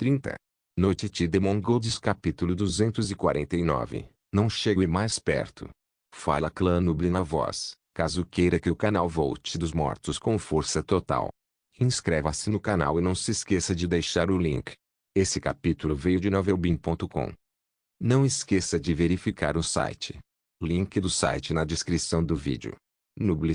30. Noite de Mongols capítulo 249. Não chegue mais perto. Fala clã Nubli na voz, caso queira que o canal volte dos mortos com força total. Inscreva-se no canal e não se esqueça de deixar o link. Esse capítulo veio de novelbean.com. Não esqueça de verificar o site. Link do site na descrição do vídeo. Nubli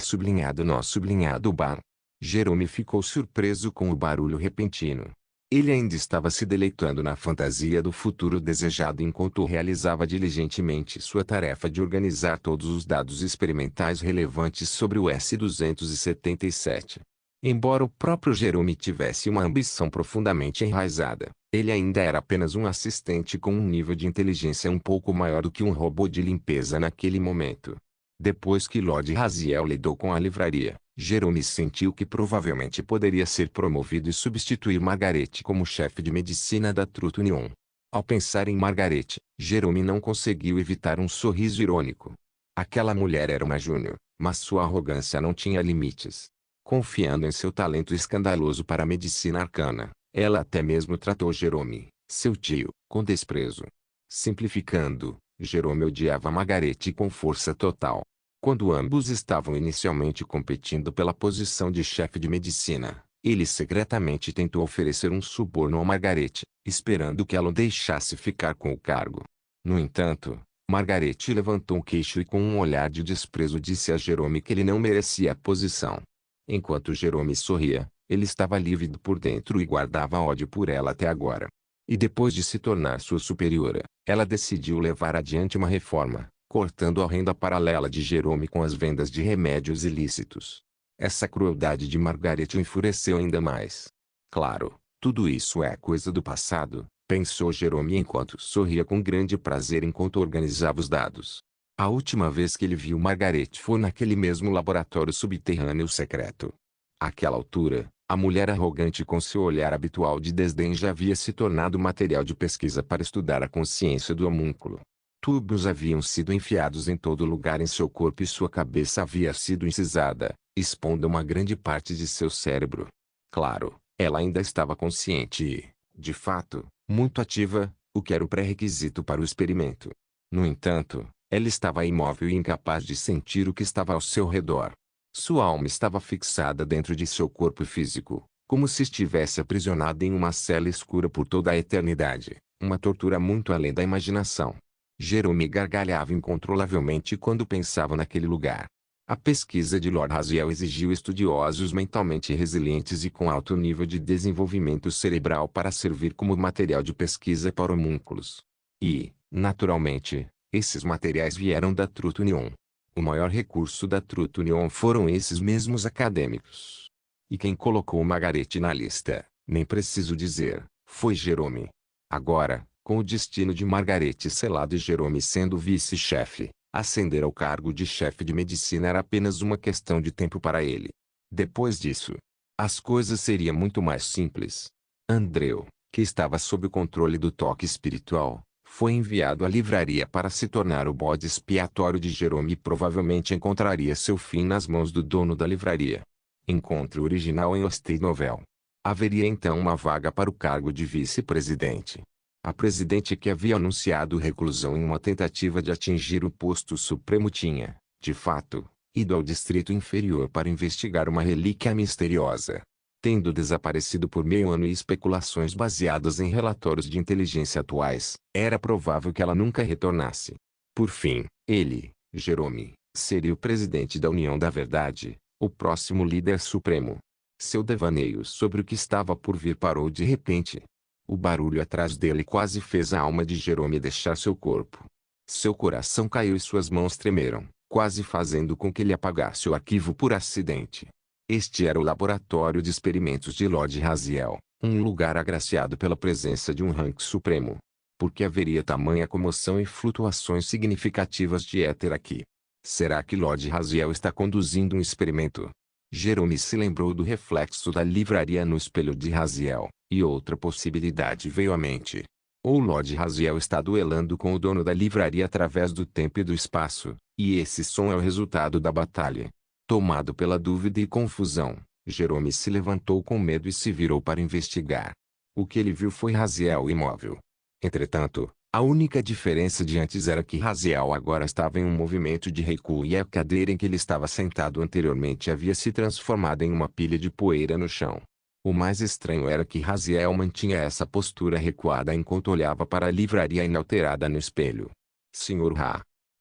bar. Jerome ficou surpreso com o barulho repentino. Ele ainda estava se deleitando na fantasia do futuro desejado enquanto realizava diligentemente sua tarefa de organizar todos os dados experimentais relevantes sobre o S-277. Embora o próprio Jerome tivesse uma ambição profundamente enraizada, ele ainda era apenas um assistente com um nível de inteligência um pouco maior do que um robô de limpeza naquele momento. Depois que Lord Raziel lidou com a livraria, Jerome sentiu que provavelmente poderia ser promovido e substituir Margaret como chefe de medicina da Trutonion. Ao pensar em Margaret, Jerome não conseguiu evitar um sorriso irônico. Aquela mulher era uma júnior, mas sua arrogância não tinha limites. Confiando em seu talento escandaloso para a medicina arcana, ela até mesmo tratou Jerome, seu tio, com desprezo. Simplificando, Jerome odiava Margaret com força total. Quando ambos estavam inicialmente competindo pela posição de chefe de medicina, ele secretamente tentou oferecer um suborno a Margaret, esperando que ela o deixasse ficar com o cargo. No entanto, Margaret levantou um queixo e com um olhar de desprezo disse a Jerome que ele não merecia a posição. Enquanto Jerome sorria, ele estava lívido por dentro e guardava ódio por ela até agora. E depois de se tornar sua superiora, ela decidiu levar adiante uma reforma, cortando a renda paralela de Jerome com as vendas de remédios ilícitos. Essa crueldade de Margaret o enfureceu ainda mais. Claro, tudo isso é coisa do passado, pensou Jerome enquanto sorria com grande prazer enquanto organizava os dados. A última vez que ele viu Margaret foi naquele mesmo laboratório subterrâneo secreto. Àquela altura, a mulher arrogante com seu olhar habitual de desdém já havia se tornado material de pesquisa para estudar a consciência do homúnculo. Tubos haviam sido enfiados em todo lugar em seu corpo e sua cabeça havia sido incisada, expondo uma grande parte de seu cérebro. Claro, ela ainda estava consciente e, de fato, muito ativa, o que era o pré-requisito para o experimento. No entanto, ela estava imóvel e incapaz de sentir o que estava ao seu redor. Sua alma estava fixada dentro de seu corpo físico, como se estivesse aprisionada em uma cela escura por toda a eternidade, uma tortura muito além da imaginação. Jerome gargalhava incontrolavelmente quando pensava naquele lugar. A pesquisa de Lord Raziel exigiu estudiosos mentalmente resilientes e com alto nível de desenvolvimento cerebral para servir como material de pesquisa para homúnculos. E, naturalmente, esses materiais vieram da Trutonion. O maior recurso da Trutonion foram esses mesmos acadêmicos. E quem colocou Margaret na lista, nem preciso dizer, foi Jerome. Agora, com o destino de Margaret selado e Jerome sendo vice-chefe, ascender ao cargo de chefe de medicina era apenas uma questão de tempo para ele. Depois disso, as coisas seriam muito mais simples. Andrew, que estava sob o controle do toque espiritual, foi enviado à livraria para se tornar o bode expiatório de Jerome e provavelmente encontraria seu fim nas mãos do dono da livraria. Encontre o original em Hosted Novel. Haveria então uma vaga para o cargo de vice-presidente. A presidente que havia anunciado reclusão em uma tentativa de atingir o posto supremo tinha, de fato, ido ao distrito inferior para investigar uma relíquia misteriosa. Tendo desaparecido por meio ano e especulações baseadas em relatórios de inteligência atuais, era provável que ela nunca retornasse. Por fim, ele, Jerome, seria o presidente da União da Verdade, o próximo líder supremo. Seu devaneio sobre o que estava por vir parou de repente. O barulho atrás dele quase fez a alma de Jerome deixar seu corpo. Seu coração caiu e suas mãos tremeram, quase fazendo com que ele apagasse o arquivo por acidente. Este era o laboratório de experimentos de Lord Raziel, um lugar agraciado pela presença de um rank supremo. Por que haveria tamanha comoção e flutuações significativas de éter aqui? Será que Lord Raziel está conduzindo um experimento? Jerome se lembrou do reflexo da livraria no espelho de Raziel, e outra possibilidade veio à mente. Ou Lord Raziel está duelando com o dono da livraria através do tempo e do espaço, e esse som é o resultado da batalha. Tomado pela dúvida e confusão, Jerome se levantou com medo e se virou para investigar. O que ele viu foi Raziel imóvel. Entretanto, a única diferença de antes era que Raziel agora estava em um movimento de recuo e a cadeira em que ele estava sentado anteriormente havia se transformado em uma pilha de poeira no chão. O mais estranho era que Raziel mantinha essa postura recuada enquanto olhava para a livraria inalterada no espelho. Senhor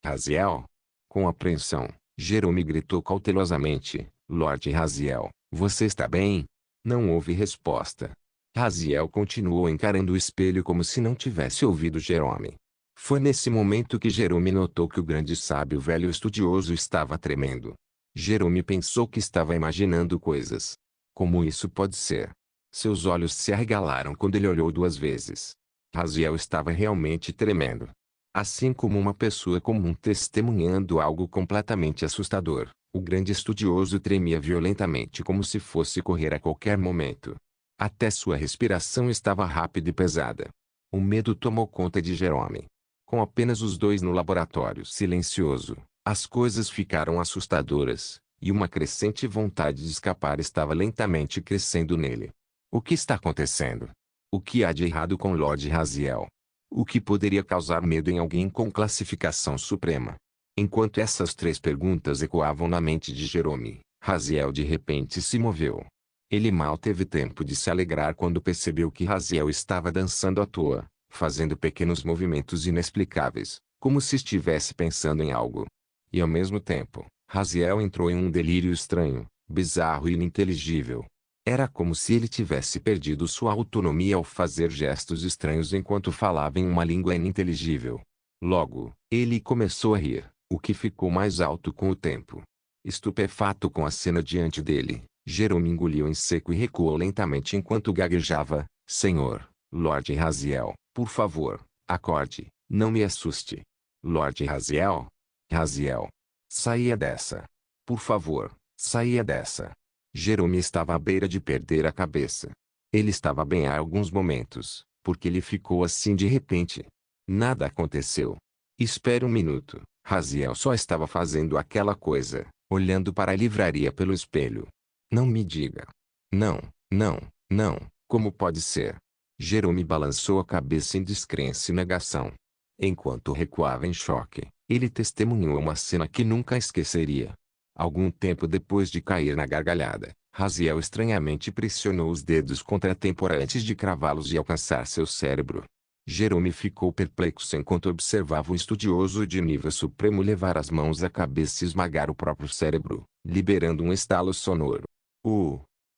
Raziel? Com apreensão, Jerome gritou cautelosamente, Lord Raziel, você está bem? Não houve resposta. Raziel continuou encarando o espelho como se não tivesse ouvido Jerome. Foi nesse momento que Jerome notou que o grande sábio velho estudioso estava tremendo. Jerome pensou que estava imaginando coisas. Como isso pode ser? Seus olhos se arregalaram quando ele olhou 2 vezes. Raziel estava realmente tremendo. Assim como uma pessoa comum testemunhando algo completamente assustador, o grande estudioso tremia violentamente como se fosse correr a qualquer momento. Até sua respiração estava rápida e pesada. O medo tomou conta de Jerome. Com apenas os dois no laboratório silencioso, as coisas ficaram assustadoras, e uma crescente vontade de escapar estava lentamente crescendo nele. O que está acontecendo? O que há de errado com Lord Raziel? O que poderia causar medo em alguém com classificação suprema? Enquanto essas 3 perguntas ecoavam na mente de Jerome, Raziel de repente se moveu. Ele mal teve tempo de se alegrar quando percebeu que Raziel estava dançando à toa, fazendo pequenos movimentos inexplicáveis, como se estivesse pensando em algo. E ao mesmo tempo, Raziel entrou em um delírio estranho, bizarro e ininteligível. Era como se ele tivesse perdido sua autonomia ao fazer gestos estranhos enquanto falava em uma língua ininteligível. Logo, ele começou a rir, o que ficou mais alto com o tempo. Estupefato com a cena diante dele, Jerome engoliu em seco e recuou lentamente enquanto gaguejava, Senhor, Lord Raziel, por favor, acorde, não me assuste. Lord Raziel? Raziel. Saia dessa. Por favor, saia dessa. Jerome estava à beira de perder a cabeça. Ele estava bem há alguns momentos, porque ele ficou assim de repente. Nada aconteceu. Espere um minuto, Raziel só estava fazendo aquela coisa, olhando para a livraria pelo espelho. Não me diga. Não, não, não, como pode ser? Jerome balançou a cabeça em descrença e negação. Enquanto recuava em choque, ele testemunhou uma cena que nunca esqueceria. Algum tempo depois de cair na gargalhada, Raziel estranhamente pressionou os dedos contra a têmpora antes de cravá-los e alcançar seu cérebro. Jerome ficou perplexo enquanto observava o estudioso de nível supremo levar as mãos à cabeça e esmagar o próprio cérebro, liberando um estalo sonoro.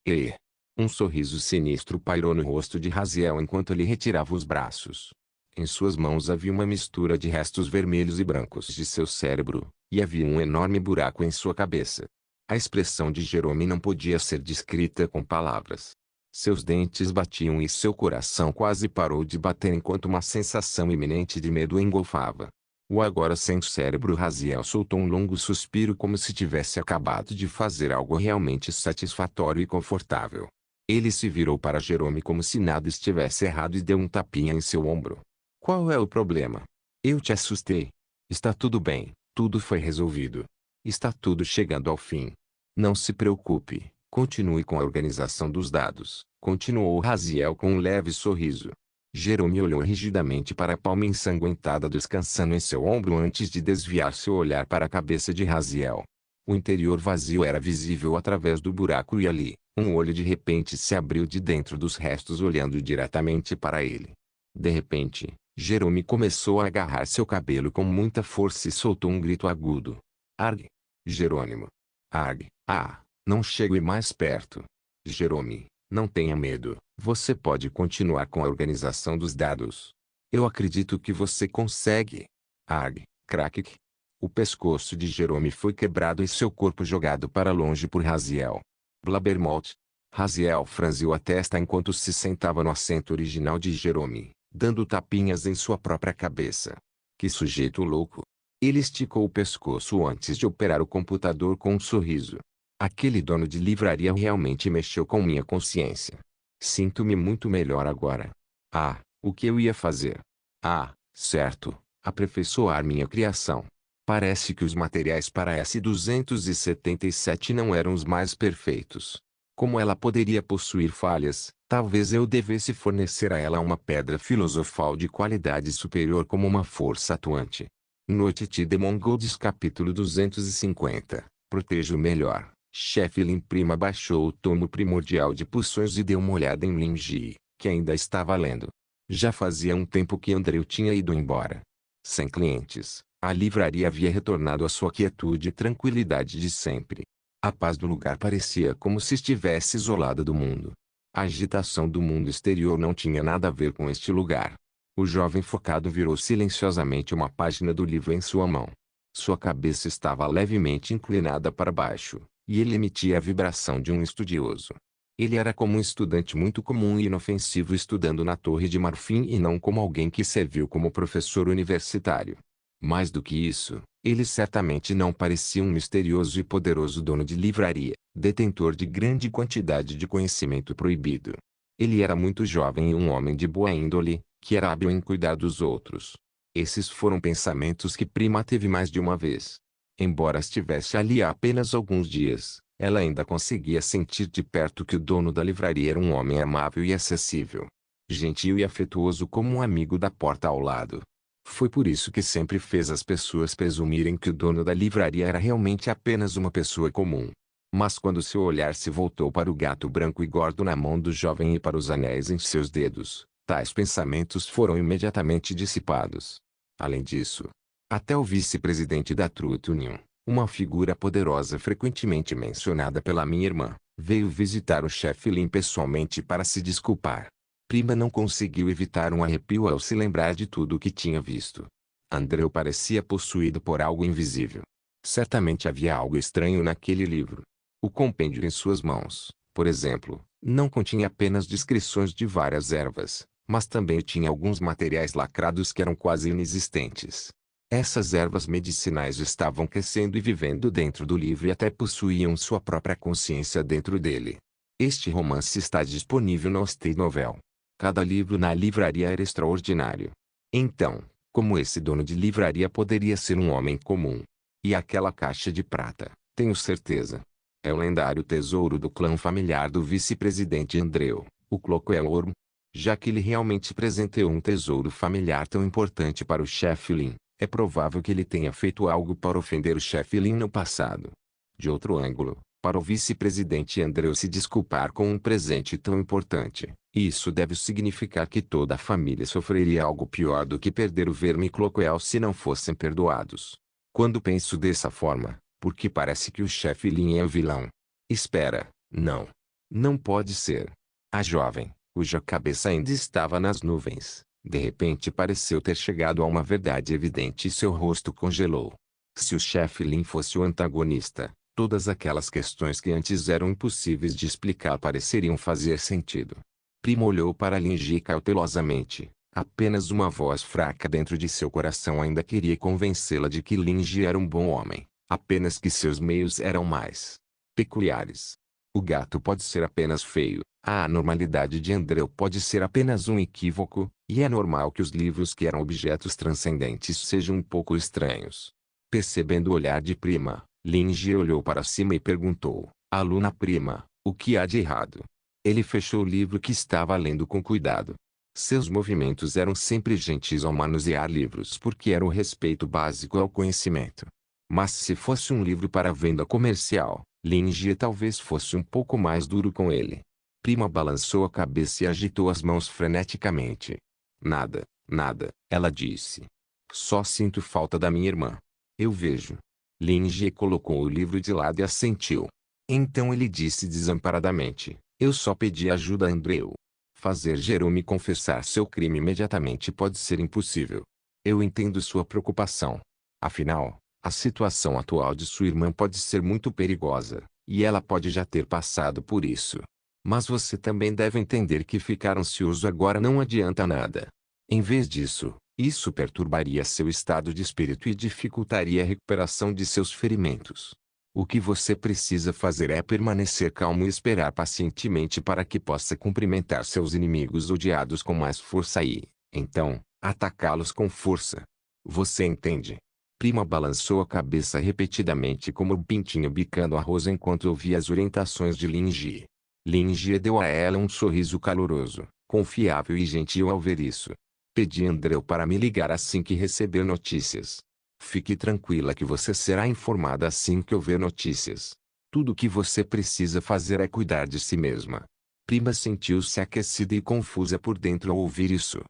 E. Um sorriso sinistro pairou no rosto de Raziel enquanto ele retirava os braços. Em suas mãos havia uma mistura de restos vermelhos e brancos de seu cérebro, e havia um enorme buraco em sua cabeça. A expressão de Jerome não podia ser descrita com palavras. Seus dentes batiam e seu coração quase parou de bater enquanto uma sensação iminente de medo o engolfava. O agora sem cérebro Raziel soltou um longo suspiro como se tivesse acabado de fazer algo realmente satisfatório e confortável. Ele se virou para Jerome como se nada estivesse errado e deu um tapinha em seu ombro. Qual é o problema? Eu te assustei. Está tudo bem, tudo foi resolvido. Está tudo chegando ao fim. Não se preocupe, continue com a organização dos dados, continuou Raziel com um leve sorriso. Jerome olhou rigidamente para a palma ensanguentada descansando em seu ombro antes de desviar seu olhar para a cabeça de Raziel. O interior vazio era visível através do buraco e ali, um olho de repente se abriu de dentro dos restos olhando diretamente para ele. De repente, Jerome começou a agarrar seu cabelo com muita força e soltou um grito agudo. Arg! Jerônimo! Arg! Ah! Não chegue mais perto! Jerome, não tenha medo, você pode continuar com a organização dos dados. Eu acredito que você consegue. Arg! Crack! O pescoço de Jerome foi quebrado e seu corpo jogado para longe por Raziel. Blabbermouth! Raziel franziu a testa enquanto se sentava no assento original de Jerome, dando tapinhas em sua própria cabeça. Que sujeito louco! Ele esticou o pescoço antes de operar o computador com um sorriso. Aquele dono de livraria realmente mexeu com minha consciência. Sinto-me muito melhor agora. Ah, o que eu ia fazer? Ah, certo, aperfeiçoar minha criação. Parece que os materiais para S-277 não eram os mais perfeitos. Como ela poderia possuir falhas, talvez eu devesse fornecer a ela uma pedra filosofal de qualidade superior como uma força atuante. Noite de Mongols capítulo 250. Proteja o melhor. Chefe Lin Prima baixou o tomo primordial de poções e deu uma olhada em Lin Ji, que ainda estava lendo. Já fazia um tempo que Andreu tinha ido embora. Sem clientes, a livraria havia retornado à sua quietude e tranquilidade de sempre. A paz do lugar parecia como se estivesse isolada do mundo. A agitação do mundo exterior não tinha nada a ver com este lugar. O jovem focado virou silenciosamente uma página do livro em sua mão. Sua cabeça estava levemente inclinada para baixo, e ele emitia a vibração de um estudioso. Ele era como um estudante muito comum e inofensivo estudando na Torre de Marfim e não como alguém que serviu como professor universitário. Mais do que isso, ele certamente não parecia um misterioso e poderoso dono de livraria, detentor de grande quantidade de conhecimento proibido. Ele era muito jovem e um homem de boa índole, que era hábil em cuidar dos outros. Esses foram pensamentos que Prima teve mais de uma vez. Embora estivesse ali há apenas alguns dias, ela ainda conseguia sentir de perto que o dono da livraria era um homem amável e acessível. Gentil e afetuoso como um amigo da porta ao lado. Foi por isso que sempre fez as pessoas presumirem que o dono da livraria era realmente apenas uma pessoa comum. Mas quando seu olhar se voltou para o gato branco e gordo na mão do jovem e para os anéis em seus dedos, tais pensamentos foram imediatamente dissipados. Além disso, até o vice-presidente da Truth Union, uma figura poderosa frequentemente mencionada pela minha irmã, veio visitar o chefe Lin pessoalmente para se desculpar. Prima não conseguiu evitar um arrepio ao se lembrar de tudo o que tinha visto. Andreu parecia possuído por algo invisível. Certamente havia algo estranho naquele livro. O compêndio em suas mãos, por exemplo, não continha apenas descrições de várias ervas, mas também tinha alguns materiais lacrados que eram quase inexistentes. Essas ervas medicinais estavam crescendo e vivendo dentro do livro e até possuíam sua própria consciência dentro dele. Este romance está disponível no State Novel. Cada livro na livraria era extraordinário. Então, como esse dono de livraria poderia ser um homem comum? E aquela caixa de prata, tenho certeza. É o lendário tesouro do clã familiar do vice-presidente Andreu, o Cloquel Orm. Já que ele realmente presenteou um tesouro familiar tão importante para o chefe Lin, é provável que ele tenha feito algo para ofender o chefe Lin no passado. De outro ângulo, para o vice-presidente Andreu se desculpar com um presente tão importante, isso deve significar que toda a família sofreria algo pior do que perder o verme Cloquel se não fossem perdoados. Quando penso dessa forma, porque parece que o chefe Lin é o vilão. Espera, não. Não pode ser. A jovem, cuja cabeça ainda estava nas nuvens, de repente pareceu ter chegado a uma verdade evidente e seu rosto congelou. Se o chefe Lin fosse o antagonista, todas aquelas questões que antes eram impossíveis de explicar pareceriam fazer sentido. Prima olhou para Lin Ji cautelosamente. Apenas uma voz fraca dentro de seu coração ainda queria convencê-la de que Lin Ji era um bom homem, apenas que seus meios eram mais peculiares. O gato pode ser apenas feio, a anormalidade de Andreu pode ser apenas um equívoco, e é normal que os livros que eram objetos transcendentes sejam um pouco estranhos. Percebendo o olhar de Prima, Lin Ji olhou para cima e perguntou, aluna Prima, o que há de errado? Ele fechou o livro que estava lendo com cuidado. Seus movimentos eram sempre gentis ao manusear livros porque era o respeito básico ao conhecimento. Mas se fosse um livro para venda comercial, Lin Ji talvez fosse um pouco mais duro com ele. Prima balançou a cabeça e agitou as mãos freneticamente. Nada, nada, ela disse. Só sinto falta da minha irmã. Eu vejo. Lin Ji colocou o livro de lado e assentiu. Então ele disse desamparadamente, eu só pedi ajuda a Andreu. Fazer Jerome confessar seu crime imediatamente pode ser impossível. Eu entendo sua preocupação. Afinal, a situação atual de sua irmã pode ser muito perigosa, e ela pode já ter passado por isso. Mas você também deve entender que ficar ansioso agora não adianta nada. Em vez disso, isso perturbaria seu estado de espírito e dificultaria a recuperação de seus ferimentos. O que você precisa fazer é permanecer calmo e esperar pacientemente para que possa cumprimentar seus inimigos odiados com mais força e, então, atacá-los com força. Você entende? Prima balançou a cabeça repetidamente como um pintinho bicando arroz enquanto ouvia as orientações de Lin Ji. Lin Jie deu a ela um sorriso caloroso, confiável e gentil ao ver isso. Pedi Andreu para me ligar assim que receber notícias. Fique tranquila que você será informada assim que houver notícias. Tudo o que você precisa fazer é cuidar de si mesma. Prima sentiu-se aquecida e confusa por dentro ao ouvir isso.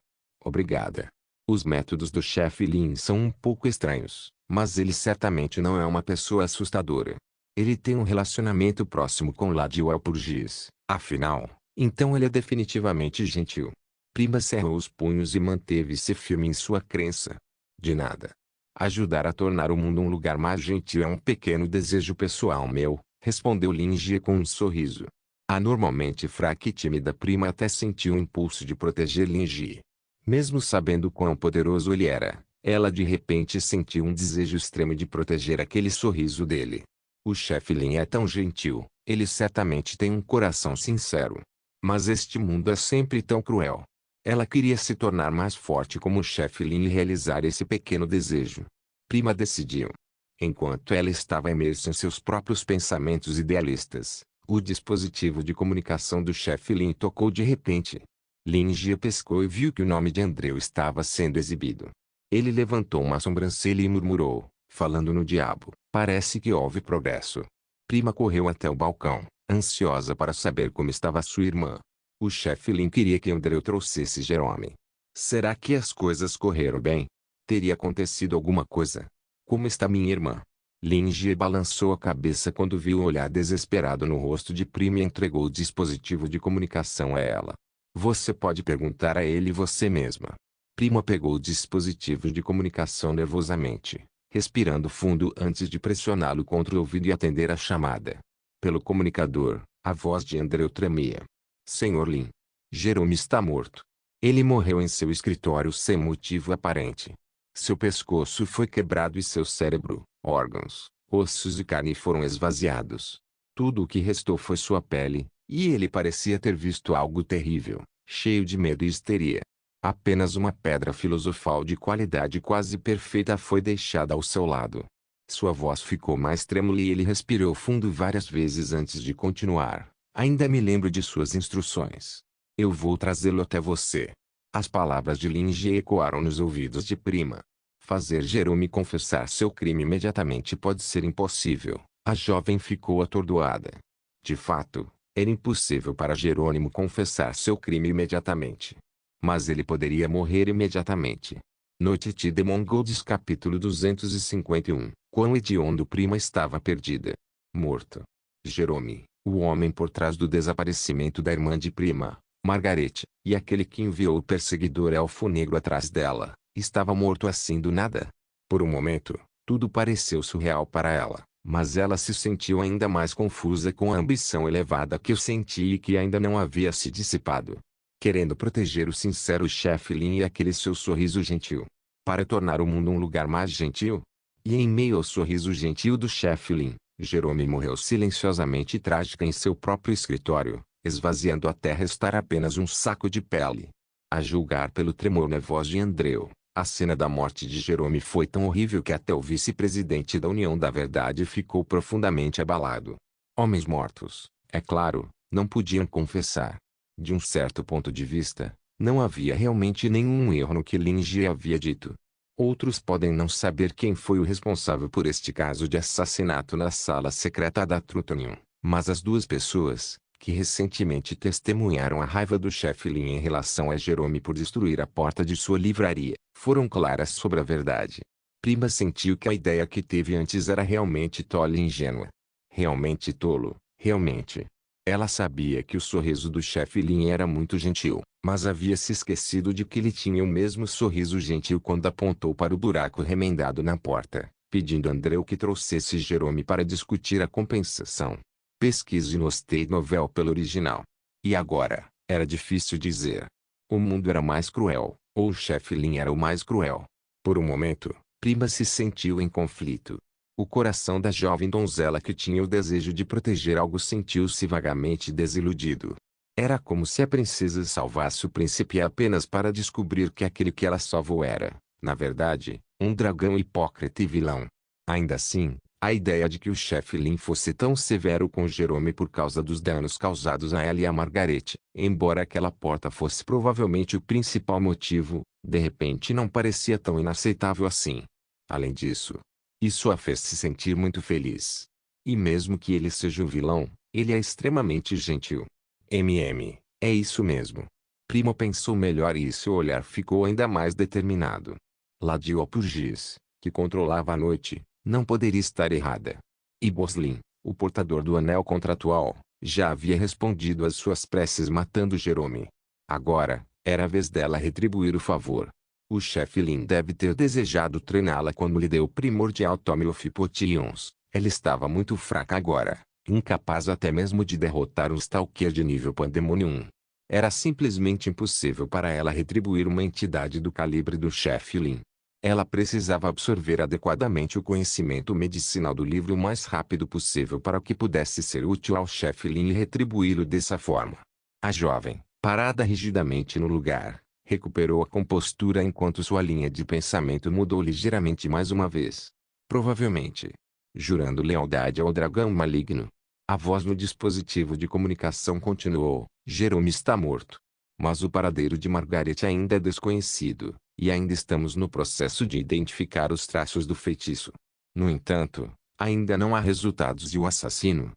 Obrigada. Os métodos do chefe Lin são um pouco estranhos, mas ele certamente não é uma pessoa assustadora. Ele tem um relacionamento próximo com Ladiwell por giz, afinal, então ele é definitivamente gentil. Prima cerrou os punhos e manteve-se firme em sua crença. De nada. Ajudar a tornar o mundo um lugar mais gentil é um pequeno desejo pessoal meu, respondeu Lin Jie com um sorriso. A normalmente fraca e tímida prima até sentiu o impulso de proteger Lin Jie. Mesmo sabendo quão poderoso ele era, ela de repente sentiu um desejo extremo de proteger aquele sorriso dele. O chefe Lin é tão gentil, ele certamente tem um coração sincero. Mas este mundo é sempre tão cruel. Ela queria se tornar mais forte como o chefe Lin e realizar esse pequeno desejo. Prima decidiu. Enquanto ela estava imersa em seus próprios pensamentos idealistas, o dispositivo de comunicação do chefe Lin tocou de repente. Lin Jie pescou e viu que o nome de Andreu estava sendo exibido. Ele levantou uma sobrancelha e murmurou, falando no diabo, parece que houve progresso. Prima correu até o balcão, ansiosa para saber como estava sua irmã. O chefe Lin queria que Andreu trouxesse Jerome. Será que as coisas correram bem? Teria acontecido alguma coisa? Como está minha irmã? Lin Jie balançou a cabeça quando viu o olhar desesperado no rosto de Prima e entregou o dispositivo de comunicação a ela. Você pode perguntar a ele você mesma. Prima pegou o dispositivo de comunicação nervosamente, respirando fundo antes de pressioná-lo contra o ouvido e atender a chamada. Pelo comunicador, a voz de Andreu tremia. Senhor Lin. Jerome está morto. Ele morreu em seu escritório sem motivo aparente. Seu pescoço foi quebrado e seu cérebro, órgãos, ossos e carne foram esvaziados. Tudo o que restou foi sua pele, e ele parecia ter visto algo terrível, cheio de medo e histeria. Apenas uma pedra filosofal de qualidade quase perfeita foi deixada ao seu lado. Sua voz ficou mais trêmula e ele respirou fundo várias vezes antes de continuar. Ainda me lembro de suas instruções. Eu vou trazê-lo até você. As palavras de Lin Jie ecoaram nos ouvidos de Prima. Fazer Jerome confessar seu crime imediatamente pode ser impossível. A jovem ficou atordoada. De fato, era impossível para Jerônimo confessar seu crime imediatamente. Mas ele poderia morrer imediatamente. Noite de Mongols capítulo 251. Quão hediondo Prima estava perdida. Morto. Jerome, o homem por trás do desaparecimento da irmã de Prima, Margarete, e aquele que enviou o perseguidor elfo negro atrás dela, estava morto assim do nada. Por um momento, tudo pareceu surreal para ela, mas ela se sentiu ainda mais confusa com a ambição elevada que eu senti e que ainda não havia se dissipado. Querendo proteger o sincero chefe Lin e aquele seu sorriso gentil. Para tornar o mundo um lugar mais gentil. E em meio ao sorriso gentil do chefe Lin, Jerome morreu silenciosamente e trágica em seu próprio escritório, esvaziando até restar apenas um saco de pele. A julgar pelo tremor na voz de Andreu, a cena da morte de Jerome foi tão horrível que até o vice-presidente da União da Verdade ficou profundamente abalado. Homens mortos, é claro, não podiam confessar. De um certo ponto de vista, não havia realmente nenhum erro no que Lin Jie havia dito. Outros podem não saber quem foi o responsável por este caso de assassinato na sala secreta da Trutonium, mas as duas pessoas, que recentemente testemunharam a raiva do chefe Lin em relação a Jerome por destruir a porta de sua livraria, foram claras sobre a verdade. Prima sentiu que a ideia que teve antes era realmente tola e ingênua. Realmente tolo, realmente. Ela sabia que o sorriso do chefe Lin era muito gentil, mas havia se esquecido de que ele tinha o mesmo sorriso gentil quando apontou para o buraco remendado na porta, pedindo a Andreu que trouxesse Jerome para discutir a compensação. Pesquise no State Novel pelo original. E agora, era difícil dizer. O mundo era mais cruel, ou o chefe Lin era o mais cruel. Por um momento, Prima se sentiu em conflito. O coração da jovem donzela que tinha o desejo de proteger algo sentiu-se vagamente desiludido. Era como se a princesa salvasse o príncipe apenas para descobrir que aquele que ela salvou era, na verdade, um dragão hipócrita e vilão. Ainda assim, A ideia de que o chefe Lin fosse tão severo com Jerome por causa dos danos causados a ela e a Margaret, embora aquela porta fosse provavelmente o principal motivo, de repente não parecia tão inaceitável assim. Além disso, isso a fez se sentir muito feliz. E mesmo que ele seja o vilão, ele é extremamente gentil. É isso mesmo. Primo pensou melhor e seu olhar ficou ainda mais determinado. Lady Opurgis, que controlava a noite, não poderia estar errada. E Boslin, o portador do anel contratual, já havia respondido às suas preces matando Jerome. Agora, era a vez dela retribuir o favor. O chefe Lin deve ter desejado treiná-la quando lhe deu o primordial Tome of Potions. Ela estava muito fraca agora, incapaz até mesmo de derrotar um Stalker de nível Pandemonium. Era simplesmente impossível para ela retribuir uma entidade do calibre do chefe Lin. Ela precisava absorver adequadamente o conhecimento medicinal do livro o mais rápido possível para que pudesse ser útil ao chefe Lin e retribuí-lo dessa forma. A jovem, parada rigidamente no lugar, recuperou a compostura enquanto sua linha de pensamento mudou ligeiramente mais uma vez. Provavelmente, jurando lealdade ao dragão maligno. A voz no dispositivo de comunicação continuou: Jerome está morto. Mas o paradeiro de Margaret ainda é desconhecido, e ainda estamos no processo de identificar os traços do feitiço. No entanto, ainda não há resultados e o assassino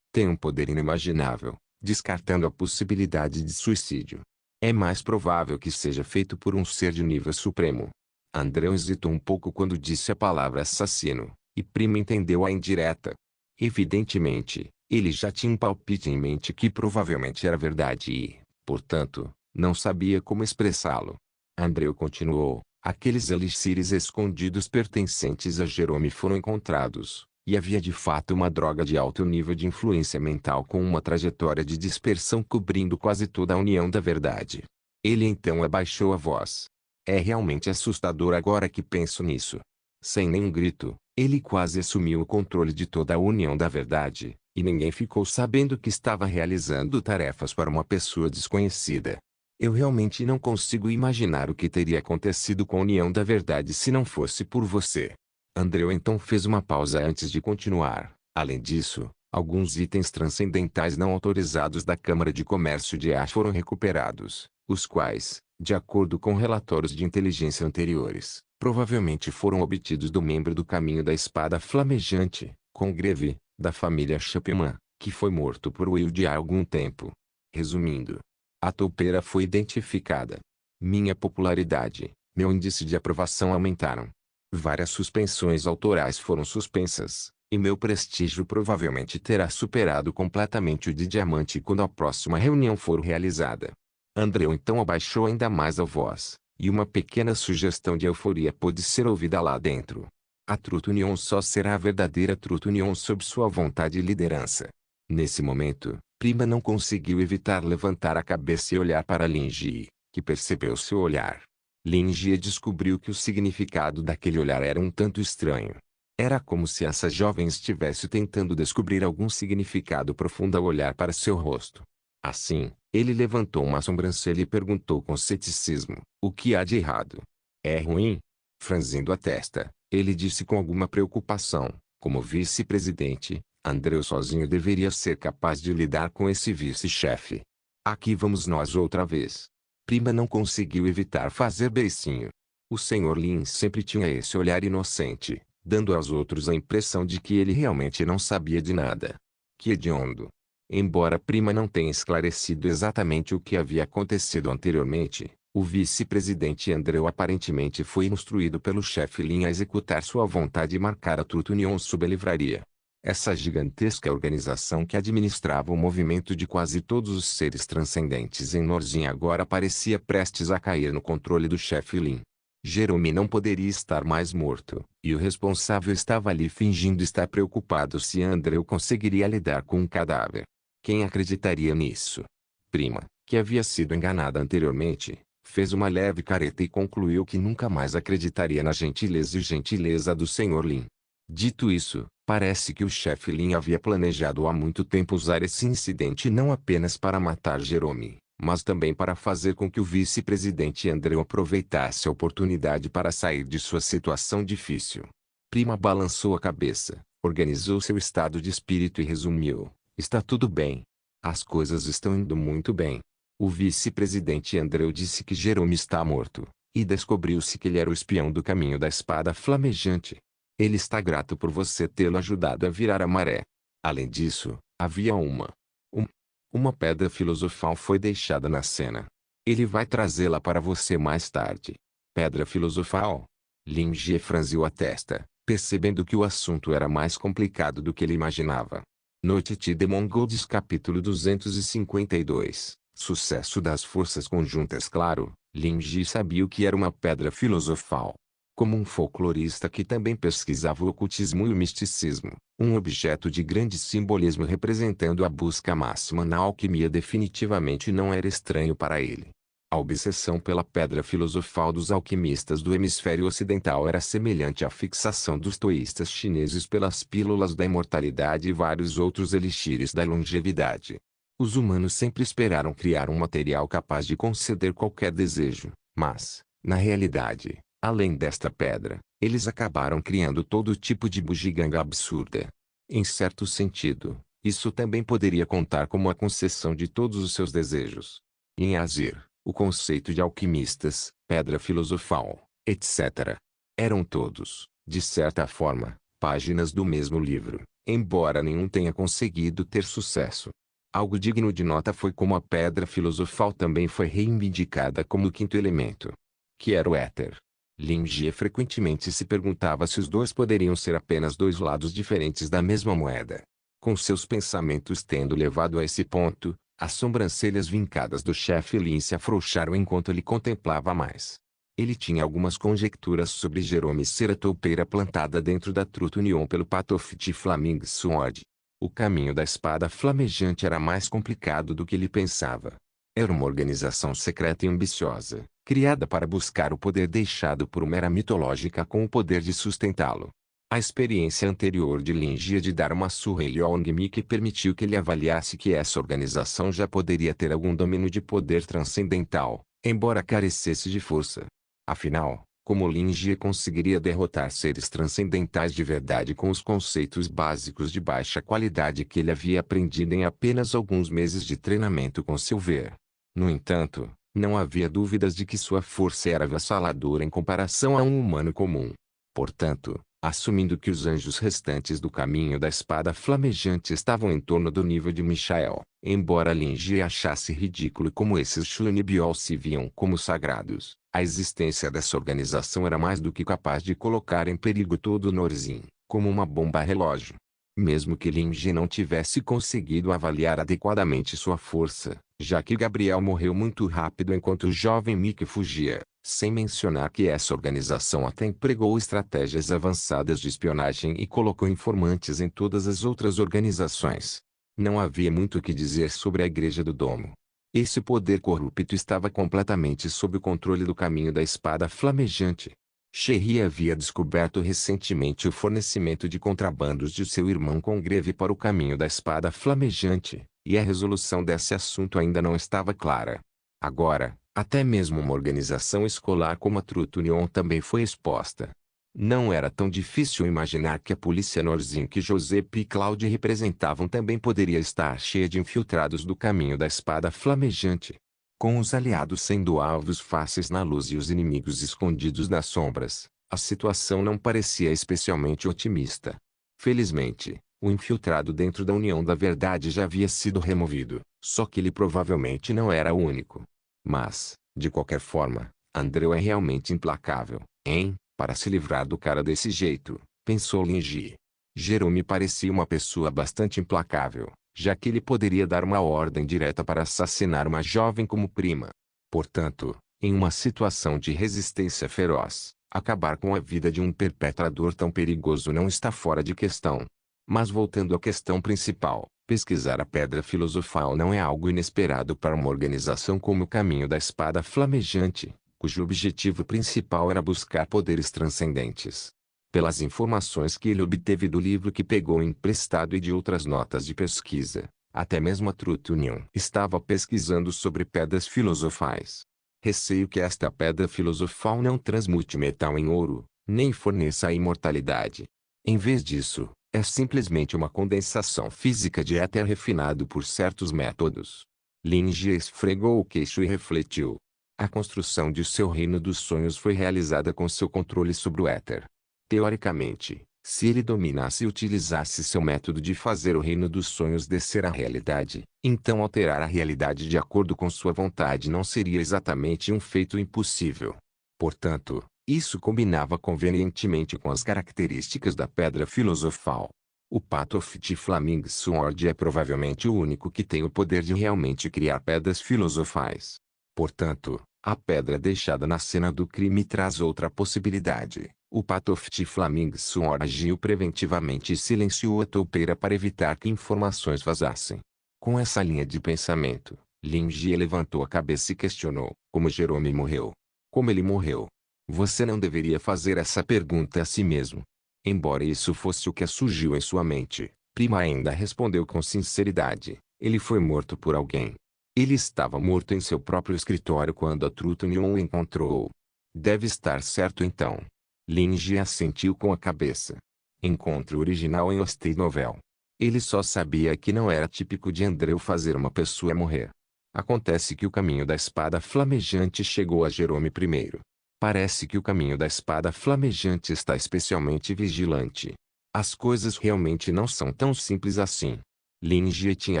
tem um poder inimaginável, descartando a possibilidade de suicídio. É mais provável que seja feito por um ser de nível supremo. Andreu hesitou um pouco quando disse a palavra assassino, e Primo entendeu a indireta. Evidentemente, ele já tinha um palpite em mente que provavelmente era verdade e, portanto, não sabia como expressá-lo. Andreu continuou: aqueles elixires escondidos pertencentes a Jerome foram encontrados, e havia de fato uma droga de alto nível de influência mental com uma trajetória de dispersão cobrindo quase toda a União da Verdade. Ele então abaixou a voz. É realmente assustador agora que penso nisso. Sem nenhum grito, ele quase assumiu o controle de toda a União da Verdade, e ninguém ficou sabendo que estava realizando tarefas para uma pessoa desconhecida. Eu realmente não consigo imaginar o que teria acontecido com a União da Verdade se não fosse por você. Andreu então fez uma pausa antes de continuar. Além disso, alguns itens transcendentais não autorizados da Câmara de Comércio de Ash foram recuperados, os quais, de acordo com relatórios de inteligência anteriores, provavelmente foram obtidos do membro do Caminho da Espada Flamejante, Congreve, da família Chapman, que foi morto por Wilde há algum tempo. Resumindo, a toupeira foi identificada. Minha popularidade, meu índice de aprovação aumentaram. Várias suspensões autorais foram suspensas, e meu prestígio provavelmente terá superado completamente o de diamante quando a próxima reunião for realizada. Andreu então abaixou ainda mais a voz, e uma pequena sugestão de euforia pôde ser ouvida lá dentro. A Truth Union só será a verdadeira Truth Union sob sua vontade e liderança. Nesse momento, Prima não conseguiu evitar levantar a cabeça e olhar para Lin Jie, que percebeu seu olhar. Lin Jie descobriu que o significado daquele olhar era um tanto estranho. Era como se essa jovem estivesse tentando descobrir algum significado profundo ao olhar para seu rosto. Assim, ele levantou uma sobrancelha e perguntou com ceticismo: o que há de errado? É ruim? Franzindo a testa, ele disse com alguma preocupação: como vice-presidente, Andreu sozinho deveria ser capaz de lidar com esse vice-chefe. Aqui vamos nós outra vez. Prima não conseguiu evitar fazer beicinho. O Sr. Lin sempre tinha esse olhar inocente, dando aos outros a impressão de que ele realmente não sabia de nada. Que hediondo. Embora Prima não tenha esclarecido exatamente o que havia acontecido anteriormente, o vice-presidente Andreu aparentemente foi instruído pelo chefe Lin a executar sua vontade e marcar a Truth Union sob a livraria. Essa gigantesca organização que administrava o movimento de quase todos os seres transcendentes em Norzin agora parecia prestes a cair no controle do chefe Lin. Jerome não poderia estar mais morto, e o responsável estava ali fingindo estar preocupado se Andreu conseguiria lidar com um cadáver. Quem acreditaria nisso? Prima, que havia sido enganada anteriormente, fez uma leve careta e concluiu que nunca mais acreditaria na gentileza do Sr. Lin. Dito isso, parece que o chefe Lin havia planejado há muito tempo usar esse incidente não apenas para matar Jerome, mas também para fazer com que o vice-presidente Andreu aproveitasse a oportunidade para sair de sua situação difícil. Prima balançou a cabeça, Organizou seu estado de espírito e resumiu: está tudo bem. As coisas estão indo muito bem. O vice-presidente Andrew disse que Jerome está morto, e descobriu-se que ele era o espião do caminho da espada flamejante. Ele está grato por você tê-lo ajudado a virar a maré. Além disso, havia uma pedra filosofal foi deixada na cena. Ele vai trazê-la para você mais tarde. Pedra filosofal? Lin Jie franziu a testa, percebendo que o assunto era mais complicado do que ele imaginava. Noite de Mongols capítulo 252. Sucesso das forças conjuntas. Claro, Lin Jie sabia o que era uma pedra filosofal. Como um folclorista que também pesquisava o ocultismo e o misticismo, um objeto de grande simbolismo representando a busca máxima na alquimia definitivamente não era estranho para ele. A obsessão pela pedra filosofal dos alquimistas do hemisfério ocidental era semelhante à fixação dos toístas chineses pelas pílulas da imortalidade e vários outros elixires da longevidade. Os humanos sempre esperaram criar um material capaz de conceder qualquer desejo, mas, na realidade, além desta pedra, eles acabaram criando todo tipo de bugiganga absurda. Em certo sentido, isso também poderia contar como a concessão de todos os seus desejos. Em Azir, o conceito de alquimistas, pedra filosofal, etc. eram todos, de certa forma, páginas do mesmo livro, embora nenhum tenha conseguido ter sucesso. Algo digno de nota foi como a pedra filosofal também foi reivindicada como o quinto elemento, que era o éter. Lin Jie frequentemente se perguntava se os dois poderiam ser apenas dois lados diferentes da mesma moeda. Com seus pensamentos tendo levado a esse ponto, as sobrancelhas vincadas do chefe Lin se afrouxaram enquanto ele contemplava mais. Ele tinha algumas conjecturas sobre Jerome ser a toupeira plantada dentro da Truth Union pelo Patofit Flaming Sword. O caminho da espada flamejante era mais complicado do que ele pensava. Era uma organização secreta e ambiciosa, criada para buscar o poder deixado por uma era mitológica com o poder de sustentá-lo. A experiência anterior de Lin Jie de dar uma surra em Liang Miki permitiu que ele avaliasse que essa organização já poderia ter algum domínio de poder transcendental, embora carecesse de força. Afinal, como Lin Jie conseguiria derrotar seres transcendentais de verdade com os conceitos básicos de baixa qualidade que ele havia aprendido em apenas alguns meses de treinamento com Silver? No entanto, não havia dúvidas de que sua força era avassaladora em comparação a um humano comum. Portanto, assumindo que os anjos restantes do caminho da espada flamejante estavam em torno do nível de Michael, embora Lin Jie achasse ridículo como esses Shunibiol se viam como sagrados, a existência dessa organização era mais do que capaz de colocar em perigo todo o Norzin, como uma bomba relógio. Mesmo que Lin Jie não tivesse conseguido avaliar adequadamente sua força, já que Gabriel morreu muito rápido enquanto o jovem Mickey fugia, sem mencionar que essa organização até empregou estratégias avançadas de espionagem e colocou informantes em todas as outras organizações. Não havia muito o que dizer sobre a Igreja do Domo. Esse poder corrupto estava completamente sob o controle do caminho da espada flamejante. Sherry havia descoberto recentemente o fornecimento de contrabandos de seu irmão Congreve para o caminho da espada flamejante, e a resolução desse assunto ainda não estava clara. Agora, até mesmo uma organização escolar como a Truth Union também foi exposta. Não era tão difícil imaginar que a polícia Norzin que Joseph e Claude representavam também poderia estar cheia de infiltrados do caminho da espada flamejante. Com os aliados sendo alvos fáceis na luz e os inimigos escondidos nas sombras, a situação não parecia especialmente otimista. Felizmente, o infiltrado dentro da União da Verdade já havia sido removido, só que ele provavelmente não era o único. Mas, de qualquer forma, Andrew é realmente implacável, hein? Para se livrar do cara desse jeito, pensou Lin Jie. Jerome parecia uma pessoa bastante implacável, já que ele poderia dar uma ordem direta para assassinar uma jovem como prima. Portanto, em uma situação de resistência feroz, acabar com a vida de um perpetrador tão perigoso não está fora de questão. Mas voltando à questão principal, pesquisar a pedra filosofal não é algo inesperado para uma organização como o Caminho da Espada Flamejante, cujo objetivo principal era buscar poderes transcendentes. Pelas informações que ele obteve do livro que pegou emprestado e de outras notas de pesquisa, até mesmo a Truth Union estava pesquisando sobre pedras filosofais. Receio que esta pedra filosofal não transmute metal em ouro, nem forneça a imortalidade. Em vez disso, É simplesmente uma condensação física de éter refinado por certos métodos. Lin Jie esfregou o queixo e refletiu. A construção de seu reino dos sonhos foi realizada com seu controle sobre o éter. Teoricamente, se ele dominasse e utilizasse seu método de fazer o reino dos sonhos descer à realidade, então alterar a realidade de acordo com sua vontade não seria exatamente um feito impossível. Portanto, isso combinava convenientemente com as características da pedra filosofal. O Path of the Flaming Sword é provavelmente o único que tem o poder de realmente criar pedras filosofais. Portanto, a pedra deixada na cena do crime traz outra possibilidade. O Path of the Flaming Sword agiu preventivamente e silenciou a toupeira para evitar que informações vazassem. Com essa linha de pensamento, Lin Jie levantou a cabeça e questionou: como Jerome morreu? Como ele morreu? Você não deveria fazer essa pergunta a si mesmo. Embora isso fosse o que surgiu em sua mente, Prima ainda respondeu com sinceridade: ele foi morto por alguém. Ele estava morto em seu próprio escritório quando a Trutonion o encontrou. Deve estar certo então. Lin Jie assentiu com a cabeça. Encontro original em Hostel Novel. Ele só sabia que não era típico de Andreu fazer uma pessoa morrer. Acontece que o caminho da espada flamejante chegou a Jerome primeiro. Parece que o caminho da espada flamejante está especialmente vigilante. As coisas realmente não são tão simples assim. Lin Jie tinha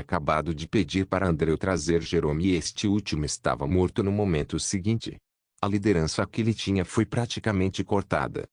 acabado de pedir para Andreu trazer Jerome e este último estava morto no momento seguinte. A liderança que ele tinha foi praticamente cortada.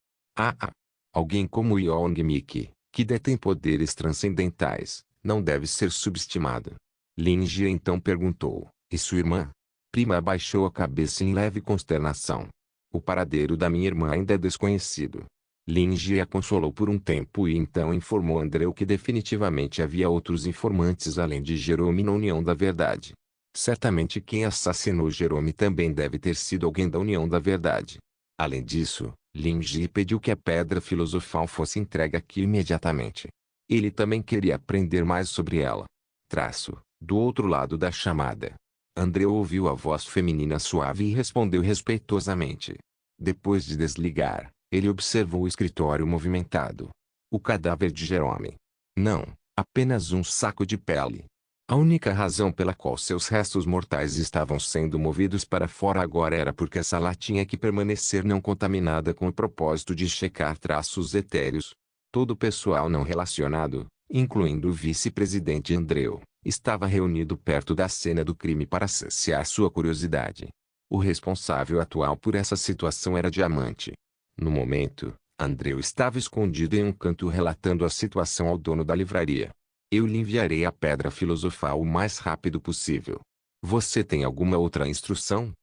Alguém como Yong Miki, que detém poderes transcendentais, não deve ser subestimado. Lin Jie então perguntou: e sua irmã? Prima abaixou a cabeça em leve consternação. O paradeiro da minha irmã ainda é desconhecido. Lin Jie a consolou por um tempo e então informou Andreu que definitivamente havia outros informantes além de Jerome na União da Verdade. Certamente quem assassinou Jerome também deve ter sido alguém da União da Verdade. Além disso, Lin Jie pediu que a pedra filosofal fosse entregue aqui imediatamente. Ele também queria aprender mais sobre ela. Do outro lado da chamada, Andreu ouviu a voz feminina suave e respondeu respeitosamente. Depois de desligar, ele observou o escritório movimentado. O cadáver de Jerome. Não, apenas um saco de pele. A única razão pela qual seus restos mortais estavam sendo movidos para fora agora era porque a sala tinha que permanecer não contaminada com o propósito de checar traços etéreos. Todo o pessoal não relacionado, incluindo o vice-presidente Andreu, estava reunido perto da cena do crime para saciar sua curiosidade. O responsável atual por essa situação era Diamante. No momento, Andreu estava escondido em um canto relatando a situação ao dono da livraria. Eu lhe enviarei a pedra filosofal o mais rápido possível. Você tem alguma outra instrução?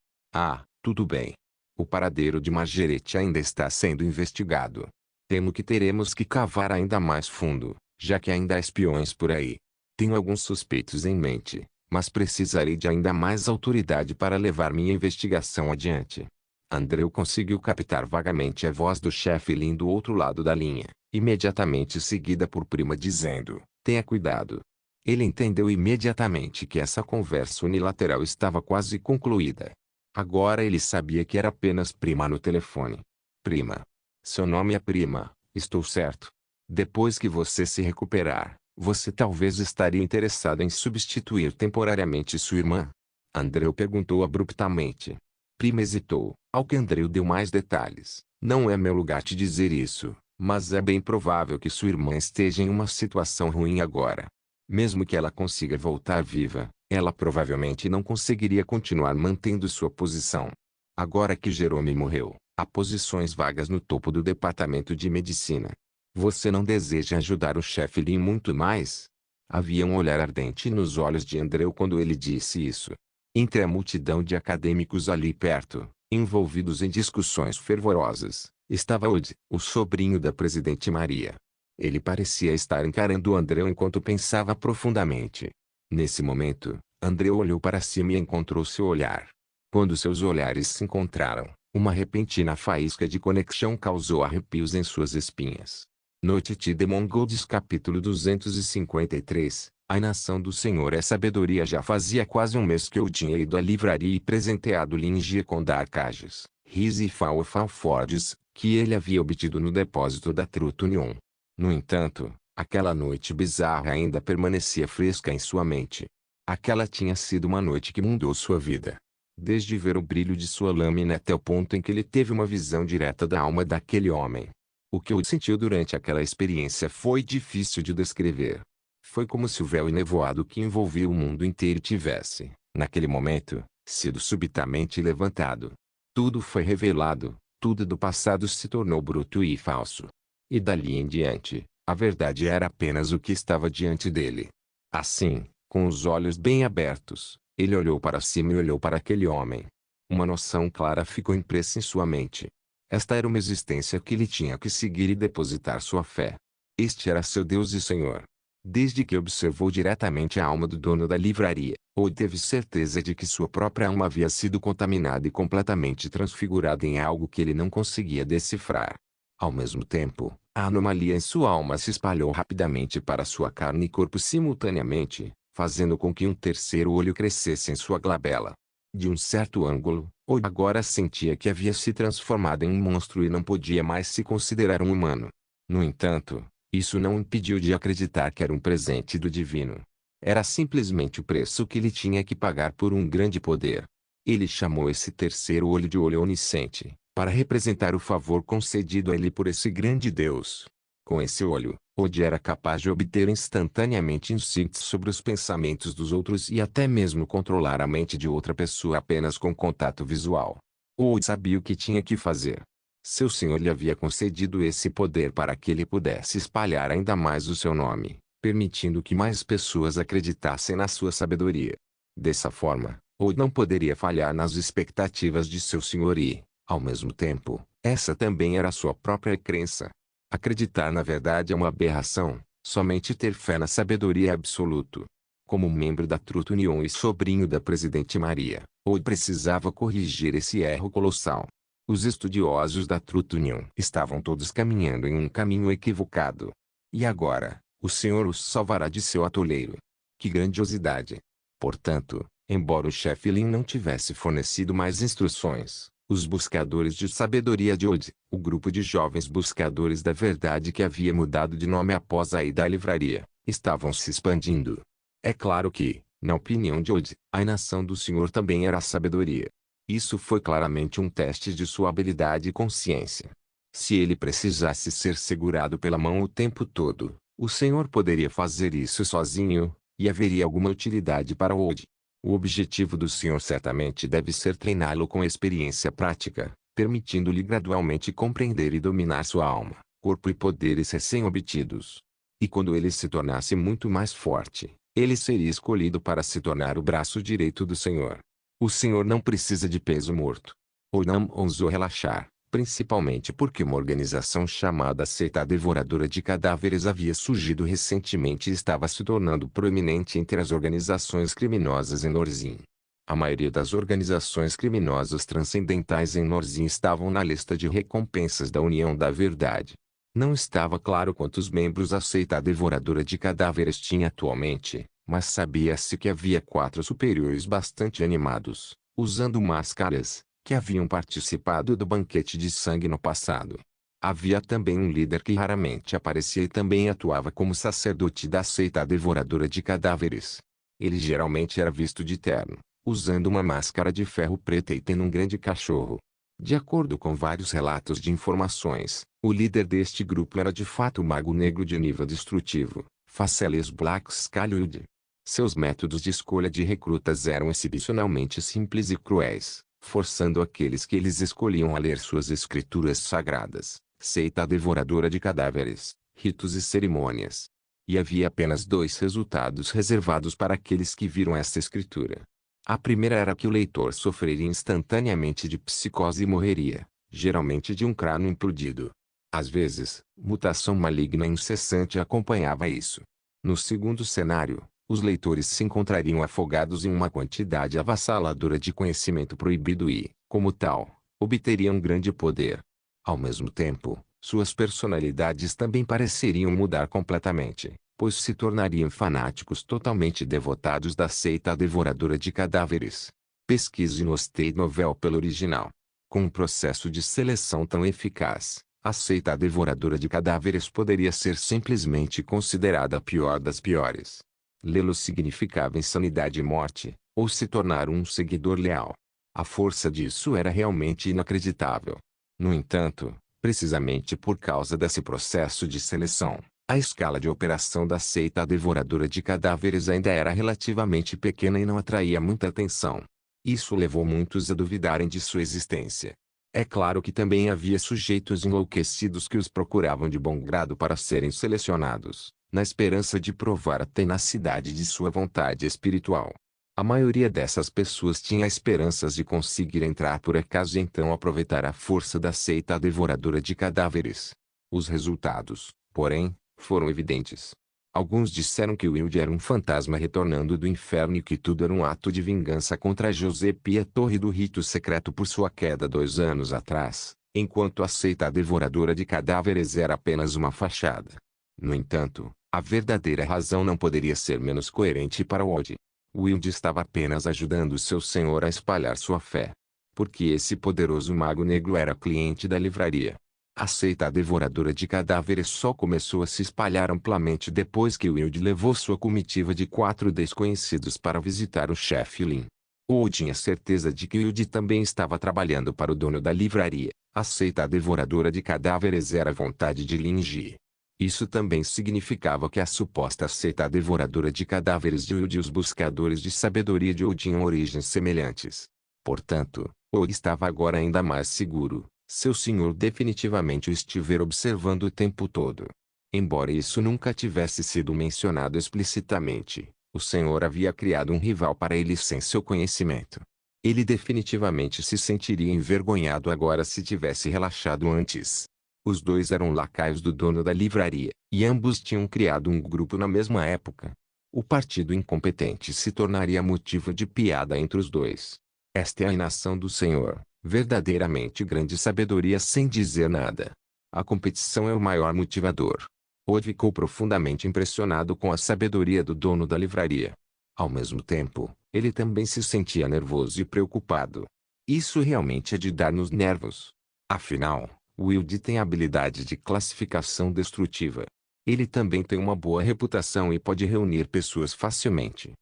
Tudo bem. O paradeiro de Margarete ainda está sendo investigado. Temo que teremos que cavar ainda mais fundo, já que ainda há espiões por aí. Tenho alguns suspeitos em mente, mas precisarei de ainda mais autoridade para levar minha investigação adiante. Andreu conseguiu captar vagamente a voz do chefe Lin do outro lado da linha, imediatamente seguida por Prima dizendo: tenha cuidado. Ele entendeu imediatamente que essa conversa unilateral estava quase concluída. Agora ele sabia que era apenas Prima no telefone. Prima. Seu nome é Prima, estou certo? Depois que você se recuperar, você talvez estaria interessado em substituir temporariamente sua irmã? Andreu perguntou abruptamente. Prima hesitou, ao que Andreu deu mais detalhes. Não é meu lugar te dizer isso, mas é bem provável que sua irmã esteja em uma situação ruim agora. Mesmo que ela consiga voltar viva, ela provavelmente não conseguiria continuar mantendo sua posição. Agora que Jerome morreu, há posições vagas no topo do departamento de medicina. Você não deseja ajudar o chefe Lin muito mais? Havia um olhar ardente nos olhos de Andreu quando ele disse isso. Entre a multidão de acadêmicos ali perto, envolvidos em discussões fervorosas, estava Odd, o sobrinho da presidente Maria. Ele parecia estar encarando Andreu enquanto pensava profundamente. Nesse momento, Andreu olhou para cima e encontrou seu olhar. Quando seus olhares se encontraram, uma repentina faísca de conexão causou arrepios em suas espinhas. Noite de Mongols capítulo 253. A nação do Senhor é sabedoria. Já fazia quase um mês que eu tinha ido à livraria e presenteado Lin Jie com Darkages, Riz e Falfords, que ele havia obtido no depósito da Trutonion. No entanto, Aquela noite bizarra ainda permanecia fresca em sua mente. Aquela tinha sido uma noite que mudou sua vida. Desde ver o brilho de sua lâmina até o ponto em que ele teve uma visão direta da alma daquele homem. O que Wood sentiu durante aquela experiência foi difícil de descrever. Foi como se o véu enevoado que envolvia o mundo inteiro tivesse, naquele momento, sido subitamente levantado. Tudo foi revelado, tudo do passado se tornou bruto e falso. E dali em diante, a verdade era apenas o que estava diante dele. Assim, com os olhos bem abertos, ele olhou para cima e olhou para aquele homem. Uma noção clara ficou impressa em sua mente. Esta era uma existência que ele tinha que seguir e depositar sua fé. Este era seu Deus e Senhor. Desde que observou diretamente a alma do dono da livraria, Wood teve certeza de que sua própria alma havia sido contaminada e completamente transfigurada em algo que ele não conseguia decifrar. Ao mesmo tempo, a anomalia em sua alma se espalhou rapidamente para sua carne e corpo simultaneamente, fazendo com que um terceiro olho crescesse em sua glabela. De um certo ângulo, Wood agora sentia que havia se transformado em um monstro e não podia mais se considerar um humano. No entanto, isso não o impediu de acreditar que era um presente do divino. Era simplesmente o preço que ele tinha que pagar por um grande poder. Ele chamou esse terceiro olho de olho onisciente, para representar o favor concedido a ele por esse grande Deus. Com esse olho, Wood era capaz de obter instantaneamente insights sobre os pensamentos dos outros e até mesmo controlar a mente de outra pessoa apenas com contato visual. Wood sabia o que tinha que fazer. Seu senhor lhe havia concedido esse poder para que ele pudesse espalhar ainda mais o seu nome, permitindo que mais pessoas acreditassem na sua sabedoria. Dessa forma, Wood não poderia falhar nas expectativas de seu senhor e, ao mesmo tempo, essa também era sua própria crença. Acreditar na verdade é uma aberração, somente ter fé na sabedoria é absoluto. Como membro da Truth Union e sobrinho da Presidente Maria, Wood precisava corrigir esse erro colossal. Os estudiosos da Truth Union estavam todos caminhando em um caminho equivocado. E agora, o Senhor os salvará de seu atoleiro. Que grandiosidade! Portanto, embora o chefe Lin não tivesse fornecido mais instruções, os buscadores de sabedoria de Wood, o grupo de jovens buscadores da verdade que havia mudado de nome após a ida à livraria, estavam se expandindo. É claro que, na opinião de Wood, a nação do Senhor também era a sabedoria. Isso foi claramente um teste de sua habilidade e consciência. Se ele precisasse ser segurado pela mão o tempo todo, o Senhor poderia fazer isso sozinho, e haveria alguma utilidade para Wood. O objetivo do Senhor certamente deve ser treiná-lo com experiência prática, permitindo-lhe gradualmente compreender e dominar sua alma, corpo e poderes recém-obtidos. E quando ele se tornasse muito mais forte, ele seria escolhido para se tornar o braço direito do Senhor. O Senhor não precisa de peso morto. Ou não ousou relaxar, principalmente porque uma organização chamada Seita Devoradora de Cadáveres havia surgido recentemente e estava se tornando proeminente entre as organizações criminosas em Norzim. A maioria das organizações criminosas transcendentais em Norzim estavam na lista de recompensas da União da Verdade. Não estava claro quantos membros a Seita Devoradora de Cadáveres tinha atualmente, mas sabia-se que havia 4 superiores bastante animados, usando máscaras, que haviam participado do banquete de sangue no passado. Havia também um líder que raramente aparecia e também atuava como sacerdote da seita devoradora de cadáveres. Ele geralmente era visto de terno, usando uma máscara de ferro preta e tendo um grande cachorro. De acordo com vários relatos de informações, o líder deste grupo era de fato o mago negro de nível destrutivo, Faceles Black Scalyud. Seus métodos de escolha de recrutas eram excepcionalmente simples e cruéis, forçando aqueles que eles escolhiam a ler suas escrituras sagradas, seita devoradora de cadáveres, ritos e cerimônias. E havia apenas 2 resultados reservados para aqueles que viram esta escritura. A primeira era que o leitor sofreria instantaneamente de psicose e morreria, geralmente de um crânio implodido. Às vezes, mutação maligna incessante acompanhava isso. No segundo cenário, os leitores se encontrariam afogados em uma quantidade avassaladora de conhecimento proibido e, como tal, obteriam grande poder. Ao mesmo tempo, suas personalidades também pareceriam mudar completamente, pois se tornariam fanáticos totalmente devotados da seita devoradora de cadáveres. Pesquise no State Novel pelo original. Com um processo de seleção tão eficaz, A seita devoradora de cadáveres poderia ser simplesmente considerada a pior das piores. Lê-lo significava insanidade e morte, ou se tornar um seguidor leal. A força disso era realmente inacreditável. No entanto, precisamente por causa desse processo de seleção, a escala de operação da seita devoradora de cadáveres ainda era relativamente pequena e não atraía muita atenção. Isso levou muitos a duvidarem de sua existência. É claro que também havia sujeitos enlouquecidos que os procuravam de bom grado para serem selecionados, na esperança de provar a tenacidade de sua vontade espiritual. A maioria dessas pessoas tinha esperanças de conseguir entrar por acaso e então aproveitar a força da seita devoradora de cadáveres. Os resultados, porém, foram evidentes. Alguns disseram que Wilde era um fantasma retornando do inferno e que tudo era um ato de vingança contra José Pia Torre do rito secreto por sua queda 2 anos atrás, enquanto a seita devoradora de cadáveres era apenas uma fachada. No entanto, a verdadeira razão não poderia ser menos coerente para Wilde. Wilde estava apenas ajudando seu senhor a espalhar sua fé. Porque esse poderoso mago negro era cliente da livraria. A seita devoradora de cadáveres só começou a se espalhar amplamente depois que Wilde levou sua comitiva de 4 desconhecidos para visitar o chefe Lin. Wilde tinha certeza de que Wilde também estava trabalhando para o dono da livraria. A seita devoradora de cadáveres era a vontade de Lin Ji. Isso também significava que a suposta seita devoradora de cadáveres de Wilde e os buscadores de sabedoria de Wilde tinham origens semelhantes. Portanto, Wilde estava agora ainda mais seguro. Seu senhor definitivamente o estivera observando o tempo todo. Embora isso nunca tivesse sido mencionado explicitamente, o senhor havia criado um rival para ele sem seu conhecimento. Ele definitivamente se sentiria envergonhado agora se tivesse relaxado antes. Os dois eram lacaios do dono da livraria, e ambos tinham criado um grupo na mesma época. O partido incompetente se tornaria motivo de piada entre os dois. Esta é a inação do senhor, verdadeiramente grande sabedoria sem dizer nada. A competição é o maior motivador. Old ficou profundamente impressionado com a sabedoria do dono da livraria. Ao mesmo tempo, ele também se sentia nervoso e preocupado. Isso realmente é de dar nos nervos. Afinal, Wilde tem habilidade de classificação destrutiva. Ele também tem uma boa reputação e pode reunir pessoas facilmente.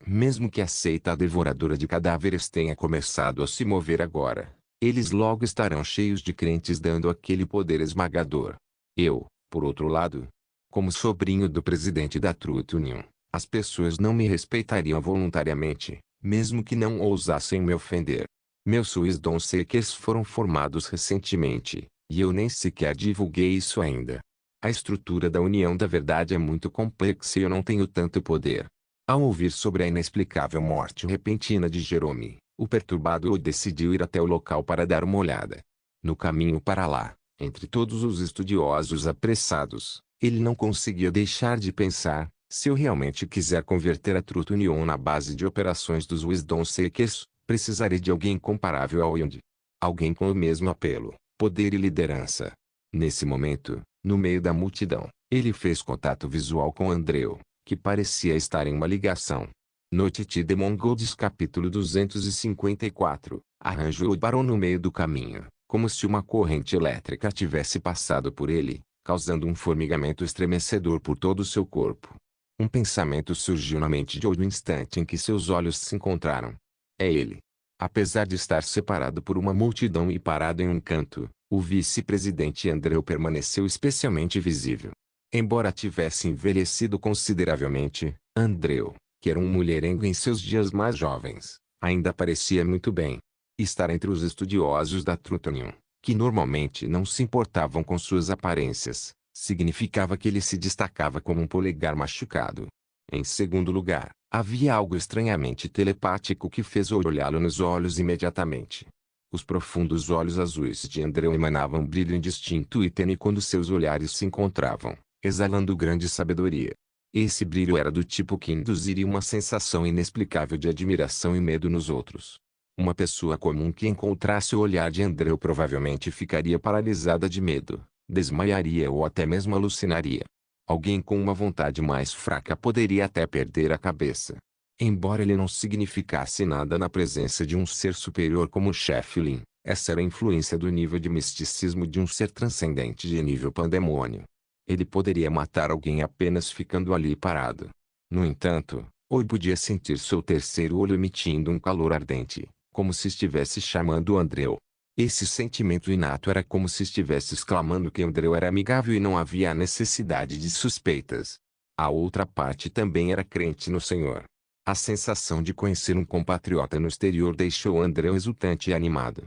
Mesmo que a seita devoradora de cadáveres tenha começado a se mover agora, eles logo estarão cheios de crentes dando aquele poder esmagador. Eu, por outro lado, como sobrinho do presidente da Truth Union, as pessoas não me respeitariam voluntariamente, mesmo que não ousassem me ofender. Meus Wisdom Seekers foram formados recentemente, e eu nem sequer divulguei isso ainda. A estrutura da União da Verdade é muito complexa e eu não tenho tanto poder. Ao ouvir sobre a inexplicável morte repentina de Jerome, o perturbado Old decidiu ir até o local para dar uma olhada. No caminho para lá, entre todos os estudiosos apressados, ele não conseguia deixar de pensar, se eu realmente quiser converter a Truth Union na base de operações dos Wisdom Seekers, precisarei de alguém comparável ao Wilde. Alguém com o mesmo apelo, poder e liderança. Nesse momento, no meio da multidão, ele fez contato visual com Andreu, que parecia estar em uma ligação. Noite de Mongols capítulo 254, arranjo o barão no meio do caminho, como se uma corrente elétrica tivesse passado por ele, causando um formigamento estremecedor por todo o seu corpo. Um pensamento surgiu na mente de Old no instante em que seus olhos se encontraram. É ele. Apesar de estar separado por uma multidão e parado em um canto, o vice-presidente Andreu permaneceu especialmente visível. Embora tivesse envelhecido consideravelmente, Andreu, que era um mulherengo em seus dias mais jovens, ainda parecia muito bem. Estar entre os estudiosos da Truth Union, que normalmente não se importavam com suas aparências, significava que ele se destacava como um polegar machucado. Em segundo lugar, havia algo estranhamente telepático que fez olhá-lo nos olhos imediatamente. Os profundos olhos azuis de Andreu emanavam um brilho indistinto e tênue quando seus olhares se encontravam, exalando grande sabedoria. Esse brilho era do tipo que induziria uma sensação inexplicável de admiração e medo nos outros. Uma pessoa comum que encontrasse o olhar de Andreu provavelmente ficaria paralisada de medo, desmaiaria ou até mesmo alucinaria. Alguém com uma vontade mais fraca poderia até perder a cabeça. Embora ele não significasse nada na presença de um ser superior como o chefe Lin, Essa era a influência do nível de misticismo de um ser transcendente de nível pandemônio. Ele poderia matar alguém apenas ficando ali parado. No entanto, Oi podia sentir seu terceiro olho emitindo um calor ardente, como se estivesse chamando Andreu. Esse sentimento inato era como se estivesse exclamando que Andreu era amigável e não havia necessidade de suspeitas. A outra parte também era crente no Senhor. A sensação de conhecer um compatriota no exterior deixou Andreu exultante e animado.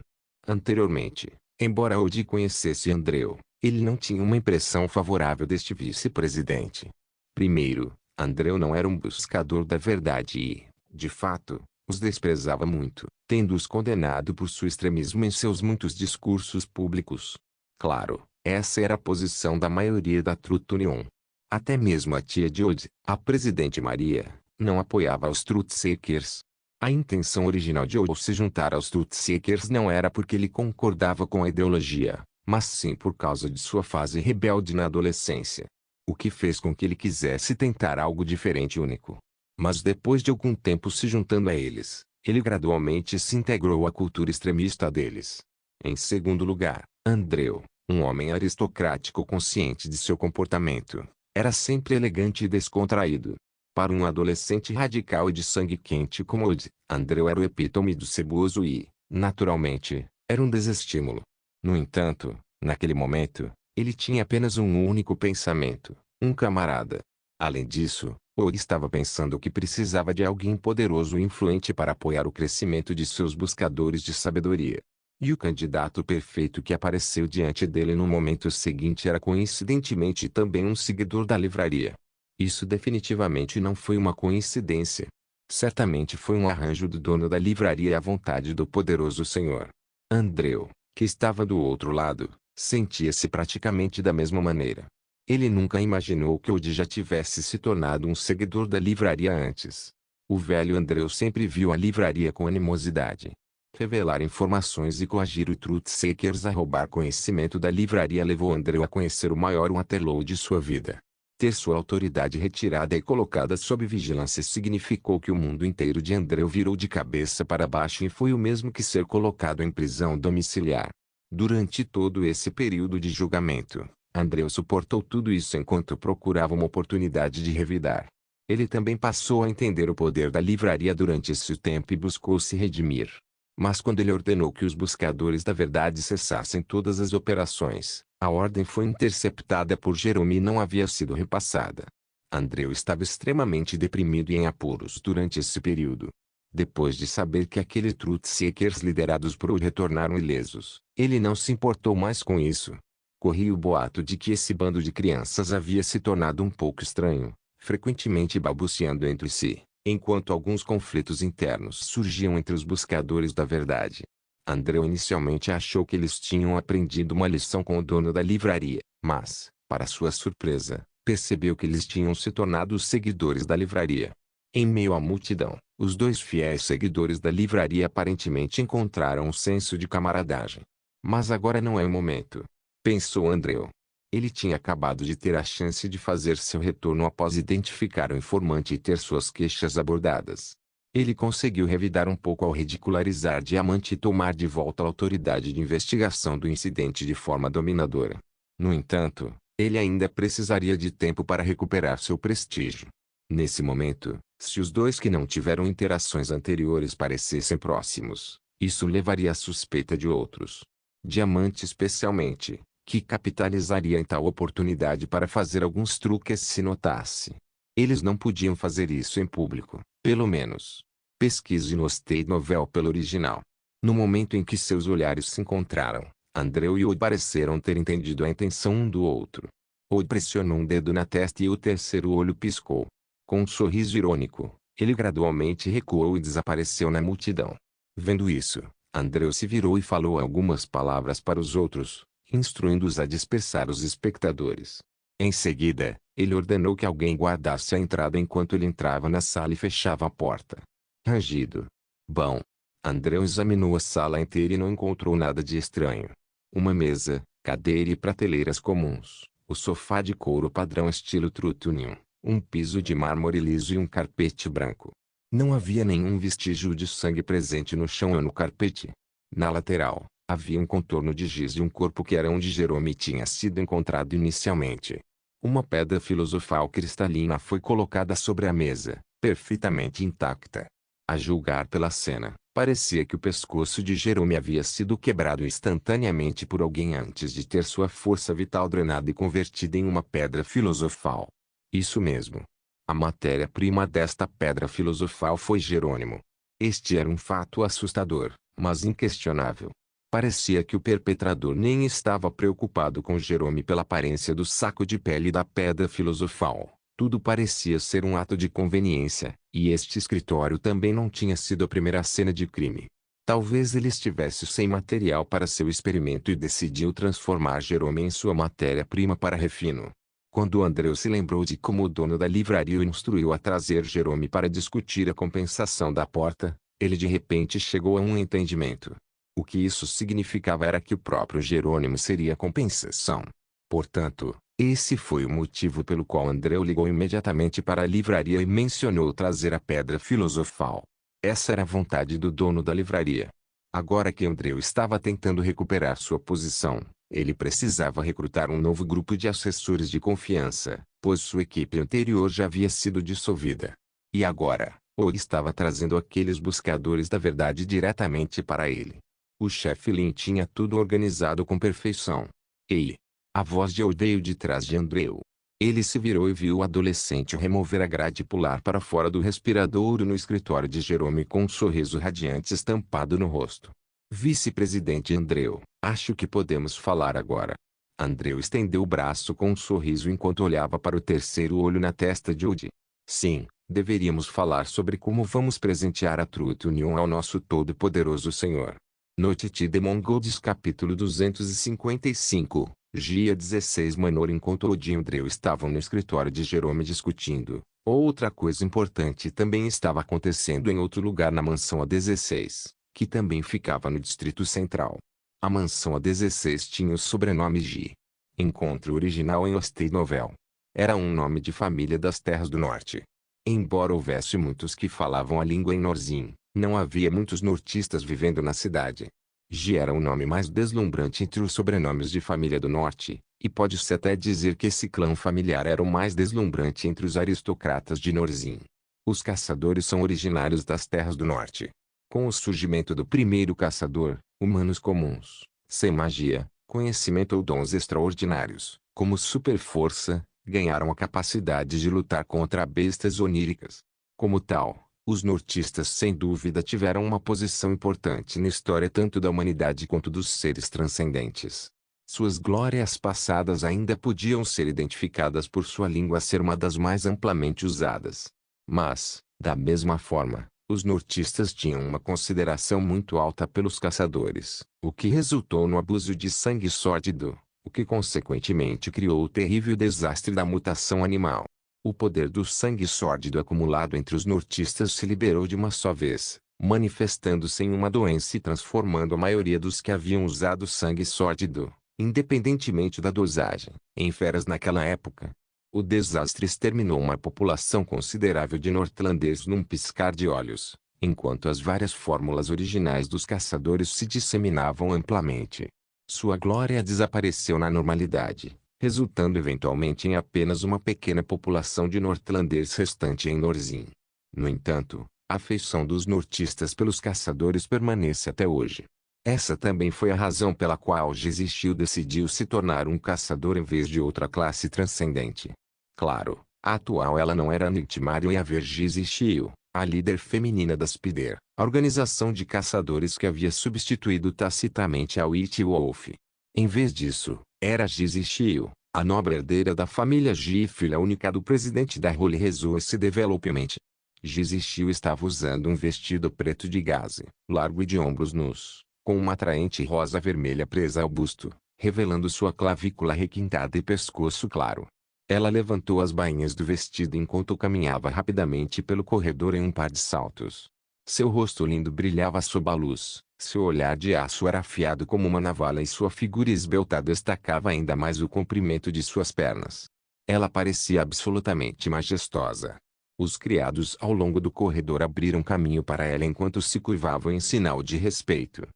Anteriormente, embora Odi conhecesse Andreu, ele não tinha uma impressão favorável deste vice-presidente. Primeiro, Andreu não era um buscador da verdade e, de fato, os desprezava muito, tendo-os condenado por seu extremismo em seus muitos discursos públicos. Claro, essa era a posição da maioria da Truth Union. Até mesmo a tia de Odi, a presidente Maria, não apoiava os Truthseekers. A intenção original de Odi se juntar aos Truthseekers não era porque ele concordava com a ideologia, mas sim por causa de sua fase rebelde na adolescência. O que fez com que ele quisesse tentar algo diferente e único. Mas depois de algum tempo se juntando a eles, ele gradualmente se integrou à cultura extremista deles. Em segundo lugar, Andreu, um homem aristocrático consciente de seu comportamento, era sempre elegante e descontraído. Para um adolescente radical e de sangue quente como Odi, Andreu era o epítome do ceboso e, naturalmente, era um desestímulo. No entanto, naquele momento, ele tinha apenas um único pensamento, um camarada. Além disso, Odi estava pensando que precisava de alguém poderoso e influente para apoiar o crescimento de seus buscadores de sabedoria. E o candidato perfeito que apareceu diante dele no momento seguinte era coincidentemente também um seguidor da livraria. Isso definitivamente não foi uma coincidência. Certamente foi um arranjo do dono da livraria e a vontade do poderoso senhor. Andreu, que estava do outro lado, sentia-se praticamente da mesma maneira. Ele nunca imaginou que Odi já tivesse se tornado um seguidor da livraria antes. O velho Andreu sempre viu a livraria com animosidade. Revelar informações e coagir o Truthseekers a roubar conhecimento da livraria levou Andreu a conhecer o maior Waterloo de sua vida. Ter sua autoridade retirada e colocada sob vigilância significou que o mundo inteiro de Andreu virou de cabeça para baixo e foi o mesmo que ser colocado em prisão domiciliar. Durante todo esse período de julgamento, Andreu suportou tudo isso enquanto procurava uma oportunidade de revidar. Ele também passou a entender o poder da livraria durante esse tempo e buscou se redimir. Mas quando ele ordenou que os buscadores da verdade cessassem todas as operações, a ordem foi interceptada por Jerome e não havia sido repassada. Andreu estava extremamente deprimido e em apuros durante esse período. Depois de saber que aqueles Truthseekers liderados por Odi retornaram ilesos, ele não se importou mais com isso. Corria o boato de que esse bando de crianças havia se tornado um pouco estranho, frequentemente balbuciando entre si, enquanto alguns conflitos internos surgiam entre os buscadores da verdade. Andreu inicialmente achou que eles tinham aprendido uma lição com o dono da livraria, mas, para sua surpresa, percebeu que eles tinham se tornado os seguidores da livraria. Em meio à multidão, os dois fiéis seguidores da livraria aparentemente encontraram um senso de camaradagem. Mas agora não é o momento, pensou Andreu. Ele tinha acabado de ter a chance de fazer seu retorno após identificar o informante e ter suas queixas abordadas. Ele conseguiu revidar um pouco ao ridicularizar Diamante e tomar de volta a autoridade de investigação do incidente de forma dominadora. No entanto, ele ainda precisaria de tempo para recuperar seu prestígio. Nesse momento, se os dois que não tiveram interações anteriores parecessem próximos, isso levaria à suspeita de outros. Diamante especialmente, que capitalizaria em tal oportunidade para fazer alguns truques se notasse. Eles não podiam fazer isso em público, pelo menos. Pesquise no State Novel pelo original. No momento em que seus olhares se encontraram, Andreu e Odi pareceram ter entendido a intenção um do outro. Odi pressionou um dedo na testa e o terceiro olho piscou. Com um sorriso irônico, ele gradualmente recuou e desapareceu na multidão. Vendo isso, Andreu se virou e falou algumas palavras para os outros, instruindo-os a dispersar os espectadores. Em seguida, ele ordenou que alguém guardasse a entrada enquanto ele entrava na sala e fechava a porta. Rangido. Bom. Andreu examinou a sala inteira e não encontrou nada de estranho. Uma mesa, cadeira e prateleiras comuns, o sofá de couro padrão estilo Truth Union, um piso de mármore liso e um carpete branco. Não havia nenhum vestígio de sangue presente no chão ou no carpete. Na lateral, Havia um contorno de giz de um corpo que era onde Jerome tinha sido encontrado inicialmente. Uma pedra filosofal cristalina foi colocada sobre a mesa, perfeitamente intacta. A julgar pela cena, parecia que o pescoço de Jerome havia sido quebrado instantaneamente por alguém antes de ter sua força vital drenada e convertida em uma pedra filosofal. Isso mesmo. A matéria-prima desta pedra filosofal foi Jerônimo. Este era um fato assustador, mas inquestionável. Parecia que o perpetrador nem estava preocupado com Jerome pela aparência do saco de pele da pedra filosofal. Tudo parecia ser um ato de conveniência, e este escritório também não tinha sido a primeira cena de crime. Talvez ele estivesse sem material para seu experimento e decidiu transformar Jerome em sua matéria-prima para refino. Quando Andreu se lembrou de como o dono da livraria o instruiu a trazer Jerome para discutir a compensação da porta, ele de repente chegou a um entendimento. O que isso significava era que o próprio Jerônimo seria a compensação. Portanto, esse foi o motivo pelo qual Andreu ligou imediatamente para a livraria e mencionou trazer a pedra filosofal. Essa era a vontade do dono da livraria. Agora que Andreu estava tentando recuperar sua posição, ele precisava recrutar um novo grupo de assessores de confiança, pois sua equipe anterior já havia sido dissolvida. E agora, ou estava trazendo aqueles buscadores da verdade diretamente para ele. O chefe Lin tinha tudo organizado com perfeição. Ei! A voz de odeio de trás de Andreu. Ele se virou e viu o adolescente remover a grade e pular para fora do respiradouro no escritório de Jerome com um sorriso radiante estampado no rosto. Vice-presidente Andreu, acho que podemos falar agora. Andreu estendeu o braço com um sorriso enquanto olhava para o terceiro olho na testa de Woody. Sim, deveríamos falar sobre como vamos presentear a Truth Union ao nosso todo-poderoso senhor. Noite de Mongols capítulo 255, dia 16 Manor. Enquanto Woody e Andreu estavam no escritório de Jerome discutindo, outra coisa importante também estava acontecendo em outro lugar na mansão A16, que também ficava no Distrito Central. A mansão A16 tinha o sobrenome G. Encontro original em Hosted Novel. Era um nome de família das Terras do Norte. Embora houvesse muitos que falavam a língua em Norzim, não havia muitos nortistas vivendo na cidade. G era o nome mais deslumbrante entre os sobrenomes de família do Norte, e pode-se até dizer que esse clã familiar era o mais deslumbrante entre os aristocratas de Norzim. Os caçadores são originários das Terras do Norte. Com o surgimento do primeiro caçador, humanos comuns, sem magia, conhecimento ou dons extraordinários, como super-força, ganharam a capacidade de lutar contra bestas oníricas. Como tal, os nortistas sem dúvida tiveram uma posição importante na história tanto da humanidade quanto dos seres transcendentes. Suas glórias passadas ainda podiam ser identificadas por sua língua ser uma das mais amplamente usadas. Mas, da mesma forma, os nortistas tinham uma consideração muito alta pelos caçadores, o que resultou no abuso de sangue sórdido, o que consequentemente criou o terrível desastre da mutação animal. O poder do sangue sórdido acumulado entre os nortistas se liberou de uma só vez, manifestando-se em uma doença e transformando a maioria dos que haviam usado sangue sórdido, independentemente da dosagem, em feras naquela época. O desastre exterminou uma população considerável de nortlandês num piscar de olhos, enquanto as várias fórmulas originais dos caçadores se disseminavam amplamente. Sua glória desapareceu na normalidade, resultando eventualmente em apenas uma pequena população de nortlandês restante em Norzim. No entanto, a afeição dos nortistas pelos caçadores permanece até hoje. Essa também foi a razão pela qual Jizishio decidiu se tornar um caçador em vez de outra classe transcendente. Claro, a atual ela não era Nightmare e a Jizishio, a líder feminina da Spider, a organização de caçadores que havia substituído tacitamente a White Wolf. Em vez disso, era Jizishio, a nobre herdeira da família Ji e filha única do presidente da Holy Resource Development. Jizishio estava usando um vestido preto de gaze, largo e de ombros nus, com uma atraente rosa vermelha presa ao busto, revelando sua clavícula requintada e pescoço claro. Ela levantou as bainhas do vestido enquanto caminhava rapidamente pelo corredor em um par de saltos. Seu rosto lindo brilhava sob a luz, seu olhar de aço era afiado como uma navalha e sua figura esbelta destacava ainda mais o comprimento de suas pernas. Ela parecia absolutamente majestosa. Os criados ao longo do corredor abriram caminho para ela enquanto se curvavam em sinal de respeito.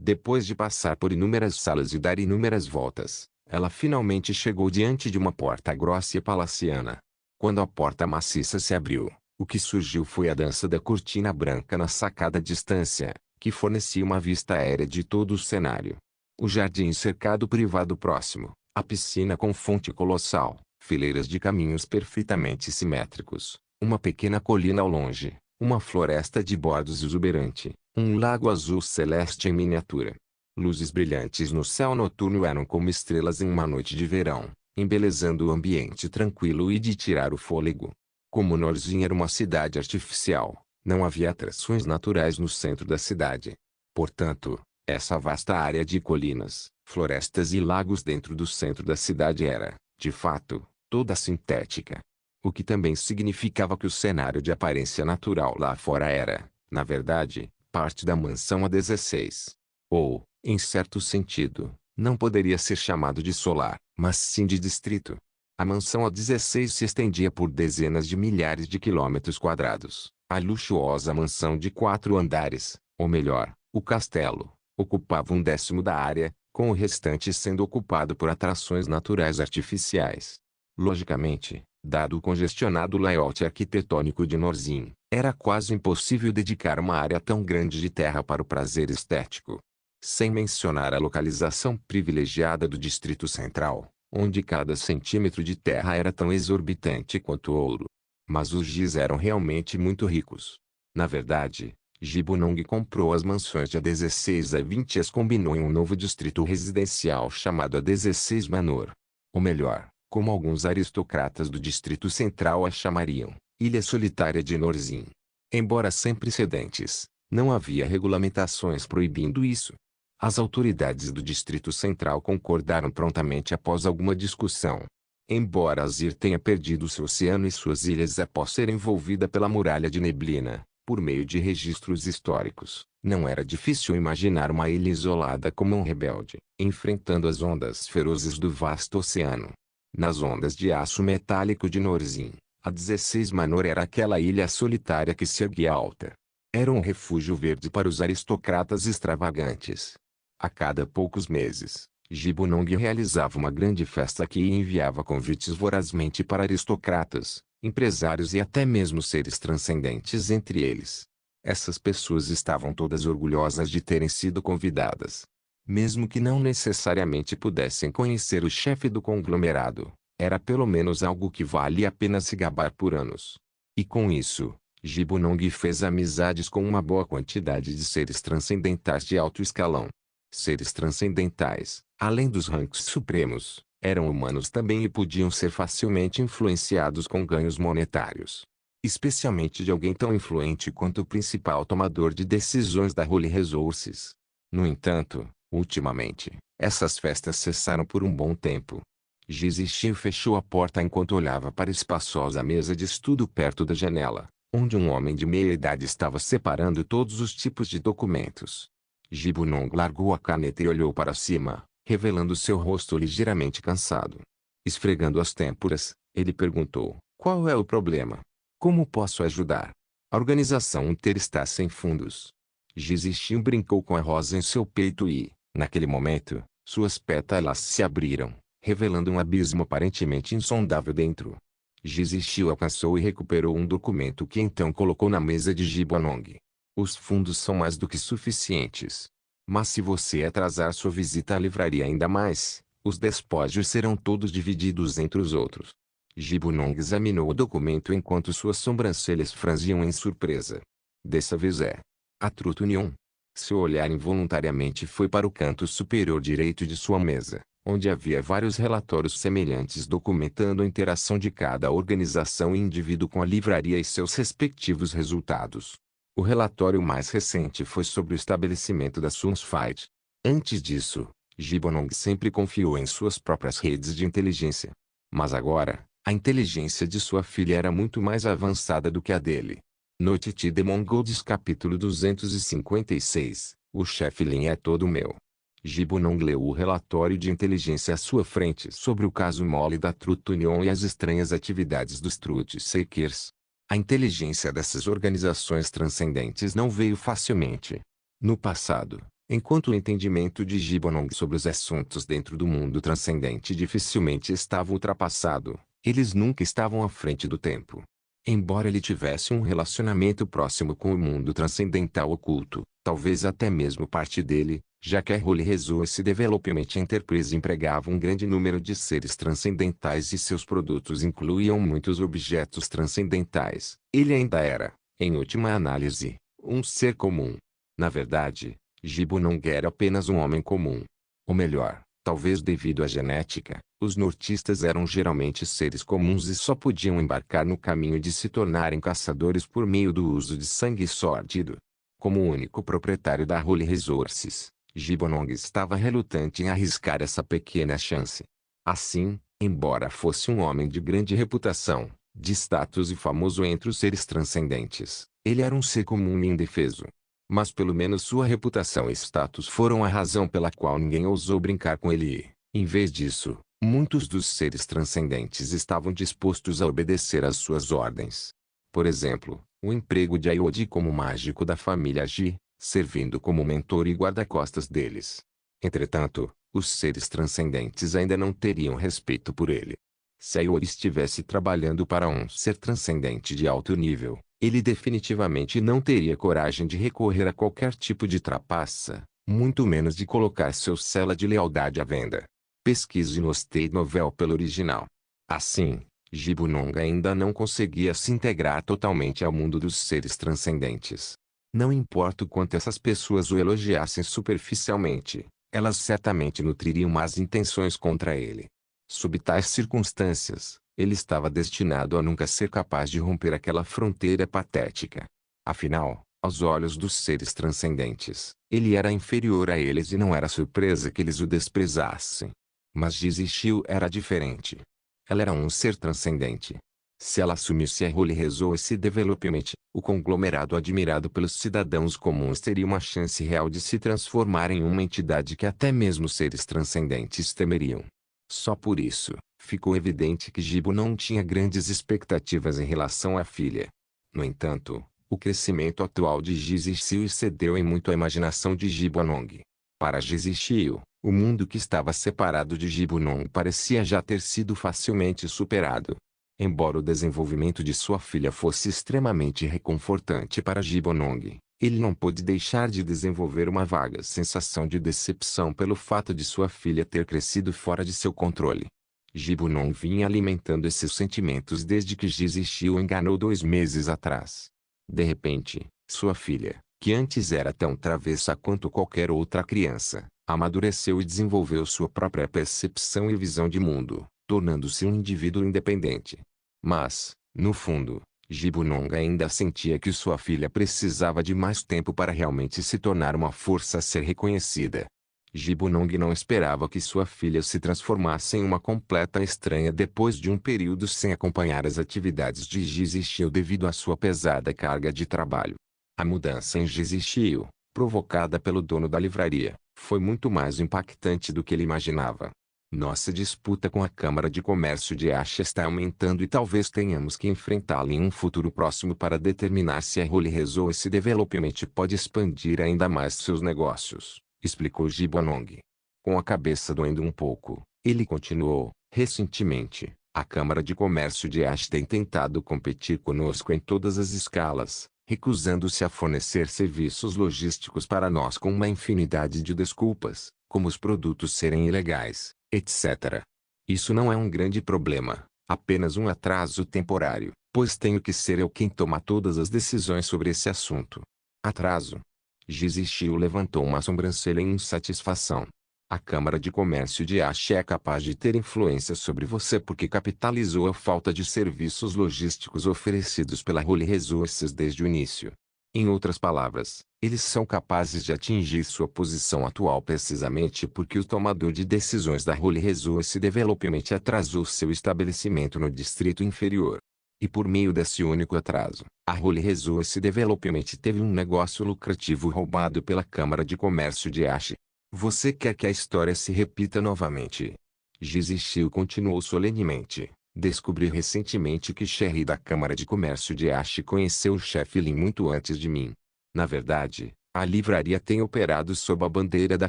Depois de passar por inúmeras salas e dar inúmeras voltas, ela finalmente chegou diante de uma porta grossa e palaciana. Quando a porta maciça se abriu, o que surgiu foi a dança da cortina branca na sacada à distância, que fornecia uma vista aérea de todo o cenário. O jardim cercado privado próximo, a piscina com fonte colossal, fileiras de caminhos perfeitamente simétricos, uma pequena colina ao longe, uma floresta de bordos exuberante, um lago azul celeste em miniatura. Luzes brilhantes no céu noturno eram como estrelas em uma noite de verão, embelezando o ambiente tranquilo e de tirar o fôlego. Como Norzin era uma cidade artificial, não havia atrações naturais no centro da cidade. Portanto, essa vasta área de colinas, florestas e lagos dentro do centro da cidade era, de fato, toda sintética. O que também significava que o cenário de aparência natural lá fora era, na verdade, parte da mansão A16. Ou, em certo sentido, não poderia ser chamado de solar, mas sim de distrito. A mansão A16 se estendia por dezenas de milhares de quilômetros quadrados. A luxuosa mansão de 4 andares, ou melhor, o castelo, ocupava 1/10 da área, com o restante sendo ocupado por atrações naturais artificiais. Logicamente, dado o congestionado layout arquitetônico de Norzin, era quase impossível dedicar uma área tão grande de terra para o prazer estético. Sem mencionar a localização privilegiada do Distrito Central, onde cada centímetro de terra era tão exorbitante quanto ouro. Mas os Jis eram realmente muito ricos. Na verdade, Jibunong comprou as mansões de A16 a 20 e as combinou em um novo distrito residencial chamado A16 Manor. Ou melhor, como alguns aristocratas do Distrito Central a chamariam, Ilha Solitária de Norzin. Embora sem precedentes, não havia regulamentações proibindo isso. As autoridades do Distrito Central concordaram prontamente após alguma discussão. Embora Azir tenha perdido seu oceano e suas ilhas após ser envolvida pela muralha de neblina, por meio de registros históricos, não era difícil imaginar uma ilha isolada como um rebelde, enfrentando as ondas ferozes do vasto oceano. Nas ondas de aço metálico de Norzin, a 16 Manor era aquela ilha solitária que se erguia alta. Era um refúgio verde para os aristocratas extravagantes. A cada poucos meses, Jibunong realizava uma grande festa que enviava convites vorazmente para aristocratas, empresários e até mesmo seres transcendentes entre eles. Essas pessoas estavam todas orgulhosas de terem sido convidadas. Mesmo que não necessariamente pudessem conhecer o chefe do conglomerado, era pelo menos algo que valia a pena se gabar por anos. E com isso, Jibunong fez amizades com uma boa quantidade de seres transcendentais de alto escalão. Seres transcendentais, além dos ranks supremos, eram humanos também e podiam ser facilmente influenciados com ganhos monetários. Especialmente de alguém tão influente quanto o principal tomador de decisões da Holy Resources. No entanto, ultimamente, essas festas cessaram por um bom tempo. Jizishio fechou a porta enquanto olhava para a espaçosa mesa de estudo perto da janela, onde um homem de meia idade estava separando todos os tipos de documentos. Jibunong largou a caneta e olhou para cima, revelando seu rosto ligeiramente cansado. Esfregando as têmporas, ele perguntou, qual é o problema? Como posso ajudar? A organização inteira está sem fundos. Jizishio brincou com a rosa em seu peito e, naquele momento, suas pétalas se abriram, revelando um abismo aparentemente insondável dentro. Jizishio alcançou e recuperou um documento que então colocou na mesa de Jibunong. Os fundos são mais do que suficientes. Mas se você atrasar sua visita à livraria ainda mais, os despojos serão todos divididos entre os outros. Jibunong examinou o documento enquanto suas sobrancelhas franziam em surpresa. Dessa vez é a Trutunion. Seu olhar involuntariamente foi para o canto superior direito de sua mesa, onde havia vários relatórios semelhantes documentando a interação de cada organização e indivíduo com a livraria e seus respectivos resultados. O relatório mais recente foi sobre o estabelecimento da Sunfight. Antes disso, Jibunong sempre confiou em suas próprias redes de inteligência. Mas agora, a inteligência de sua filha era muito mais avançada do que a dele. Noite de Mongols capítulo 256, o chefe Lin é todo meu. Jibunong leu o relatório de inteligência à sua frente sobre o caso Mole da Trutunion e as estranhas atividades dos Truth-Seekers. A inteligência dessas organizações transcendentes não veio facilmente. No passado, Enquanto o entendimento de Gibbonong sobre os assuntos dentro do mundo transcendente dificilmente estava ultrapassado, eles nunca estavam à frente do tempo. Embora ele tivesse um relacionamento próximo com o mundo transcendental oculto, talvez até mesmo parte dele, já que a Holy Resource Development Enterprise empregava um grande número de seres transcendentais e seus produtos incluíam muitos objetos transcendentais, ele ainda era, em última análise, um ser comum. Na verdade, Gibbonong era apenas um homem comum. Ou melhor, talvez devido à genética, os nortistas eram geralmente seres comuns e só podiam embarcar no caminho de se tornarem caçadores por meio do uso de sangue sórdido. Como o único proprietário da Holy Resources, Gibbonong estava relutante em arriscar essa pequena chance. Assim, embora fosse um homem de grande reputação, de status e famoso entre os seres transcendentes, ele era um ser comum e indefeso. Mas pelo menos sua reputação e status foram a razão pela qual ninguém ousou brincar com ele e, em vez disso, muitos dos seres transcendentes estavam dispostos a obedecer às suas ordens. Por exemplo, o emprego de Ayodi como mágico da família Ji, servindo como mentor e guarda-costas deles. Entretanto, os seres transcendentes ainda não teriam respeito por ele. Se Ayodi estivesse trabalhando para um ser transcendente de alto nível, ele definitivamente não teria coragem de recorrer a qualquer tipo de trapaça, muito menos de colocar seu selo de lealdade à venda. Pesquise no State Novel pelo original. Assim, Gibbonong ainda não conseguia se integrar totalmente ao mundo dos seres transcendentes. Não importa o quanto essas pessoas o elogiassem superficialmente, elas certamente nutririam más intenções contra ele. Sob tais circunstâncias, ele estava destinado a nunca ser capaz de romper aquela fronteira patética. Afinal, aos olhos dos seres transcendentes, ele era inferior a eles e não era surpresa que eles o desprezassem. Mas Jizishio era diferente. Ela era um ser transcendente. Se ela assumisse a Holy Resource Development, o conglomerado admirado pelos cidadãos comuns teria uma chance real de se transformar em uma entidade que até mesmo seres transcendentes temeriam. Só por isso, ficou evidente que Gibbon não tinha grandes expectativas em relação à filha. No entanto, o crescimento atual de Jizishio excedeu em muito a imaginação de Gibbonong. Para Jizishio, o mundo que estava separado de Gibbonong parecia já ter sido facilmente superado. Embora o desenvolvimento de sua filha fosse extremamente reconfortante para Gibbonong, ele não pôde deixar de desenvolver uma vaga sensação de decepção pelo fato de sua filha ter crescido fora de seu controle. Gibbonong vinha alimentando esses sentimentos desde que Jizishio o enganou 2 meses atrás. De repente, sua filha, que antes era tão travessa quanto qualquer outra criança, amadureceu e desenvolveu sua própria percepção e visão de mundo, tornando-se um indivíduo independente. Mas, no fundo, Gibbonong ainda sentia que sua filha precisava de mais tempo para realmente se tornar uma força a ser reconhecida. Gibbonong não esperava que sua filha se transformasse em uma completa estranha depois de um período sem acompanhar as atividades de Jizishio devido à sua pesada carga de trabalho. A mudança em Jizishio, provocada pelo dono da livraria, foi muito mais impactante do que ele imaginava. Nossa disputa com a Câmara de Comércio de Acha está aumentando e talvez tenhamos que enfrentá-la em um futuro próximo para determinar se a Holy Resource Development pode expandir ainda mais seus negócios, explicou Gibbonong. Com a cabeça doendo um pouco, ele continuou: recentemente, a Câmara de Comércio de Acha tem tentado competir conosco em todas as escalas, recusando-se a fornecer serviços logísticos para nós com uma infinidade de desculpas, como os produtos serem ilegais, etc. Isso não é um grande problema, apenas um atraso temporário, pois tenho que ser eu quem toma todas as decisões sobre esse assunto. Atraso? Jizishio levantou uma sobrancelha em insatisfação. A Câmara de Comércio de Acha é capaz de ter influência sobre você porque capitalizou a falta de serviços logísticos oferecidos pela Holy Resources desde o início. Em outras palavras, eles são capazes de atingir sua posição atual precisamente porque o tomador de decisões da Holy Resource Development atrasou seu estabelecimento no distrito inferior. E por meio desse único atraso, a Holy Resource Development teve um negócio lucrativo roubado pela Câmara de Comércio de Acha. Você quer que a história se repita novamente? Jizishio continuou solenemente. Descobri recentemente que Sherry da Câmara de Comércio de Acha conheceu o chefe Lin muito antes de mim. Na verdade, A livraria tem operado sob a bandeira da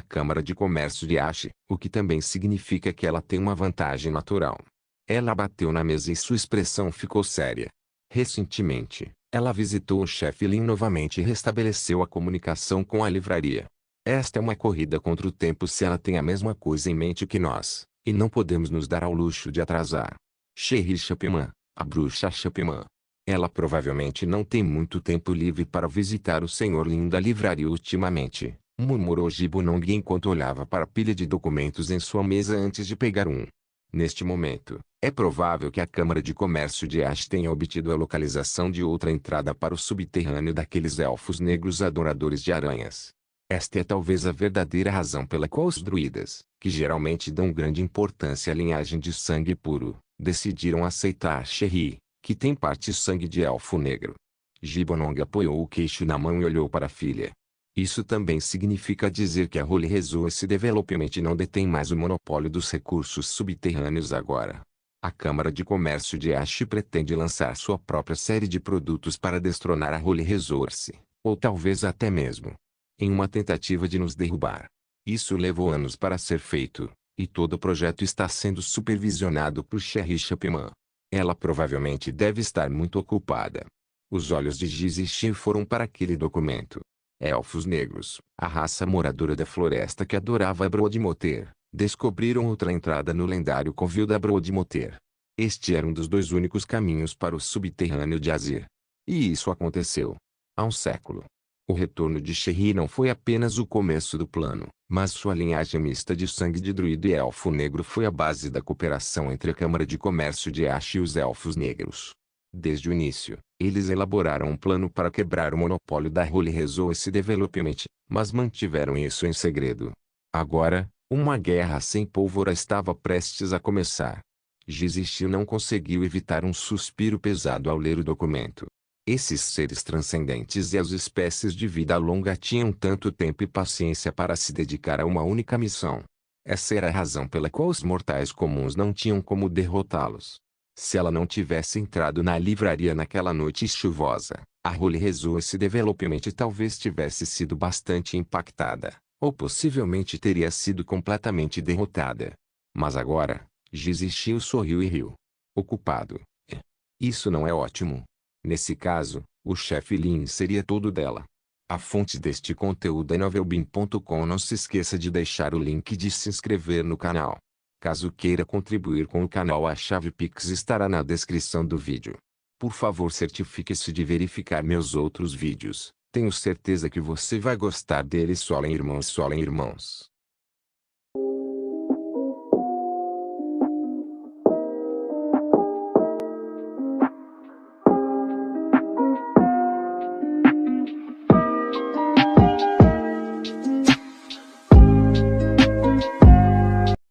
Câmara de Comércio de Ache, o que também significa que ela tem uma vantagem natural. Ela bateu na mesa e sua expressão ficou séria. Recentemente, ela visitou o chefe Lin novamente e restabeleceu a comunicação com a livraria. Esta é uma corrida contra o tempo se ela tem a mesma coisa em mente que nós, e não podemos nos dar ao luxo de atrasar. Sherry Chapman, a bruxa Chapman. Ela provavelmente não tem muito tempo livre para visitar o Sr. Lin da livraria ultimamente, murmurou Gibonong enquanto olhava para a pilha de documentos em sua mesa antes de pegar um. Neste momento, é provável que a Câmara de Comércio de Ache tenha obtido a localização de outra entrada para o subterrâneo daqueles elfos negros adoradores de aranhas. Esta é talvez a verdadeira razão pela qual os druidas, que geralmente dão grande importância à linhagem de sangue puro, decidiram aceitar Sherry, que tem parte sangue de elfo negro. Gibonong apoiou o queixo na mão e olhou para a filha. Isso também significa dizer que a Holy Resource Development não detém mais o monopólio dos recursos subterrâneos agora. A Câmara de Comércio de Ache pretende lançar sua própria série de produtos para destronar a Holy Resource, ou talvez até mesmo em uma tentativa de nos derrubar. Isso levou anos para ser feito, e todo o projeto está sendo supervisionado por Sherry Chapman. Ela provavelmente deve estar muito ocupada. Os olhos de Giz e Shi foram para aquele documento. Elfos negros, a raça moradora da floresta que adorava Broadmoor, descobriram outra entrada no lendário covil da Broadmoor. Este era um dos dois únicos caminhos para o subterrâneo de Azir. E isso aconteceu há um século. O retorno de Sherry não foi apenas o começo do plano, mas sua linhagem mista de sangue de druida e elfo negro foi a base da cooperação entre a Câmara de Comércio de Ache e os Elfos Negros. Desde o início, eles elaboraram um plano para quebrar o monopólio da Holy Resource Development, mas mantiveram isso em segredo. Agora, uma guerra sem pólvora estava prestes a começar. Giz e Shi não conseguiu evitar um suspiro pesado ao ler o documento. Esses seres transcendentes e as espécies de vida longa tinham tanto tempo e paciência para se dedicar a uma única missão. Essa era a razão pela qual os mortais comuns não tinham como derrotá-los. Se ela não tivesse entrado na livraria naquela noite chuvosa, a Holy Resource Development talvez tivesse sido bastante impactada, ou possivelmente teria sido completamente derrotada. Mas agora, Giz e Shi sorriu e riu. Ocupado. Isso não é ótimo. Nesse caso, o chefe Lin seria todo dela. A fonte deste conteúdo é novelbean.com. Não se esqueça de deixar o link de se inscrever no canal. Caso queira contribuir com o canal, a chave Pix estará na descrição do vídeo. Por favor, certifique-se de verificar meus outros vídeos. Tenho certeza que você vai gostar deles. Solem irmãos, solem irmãos.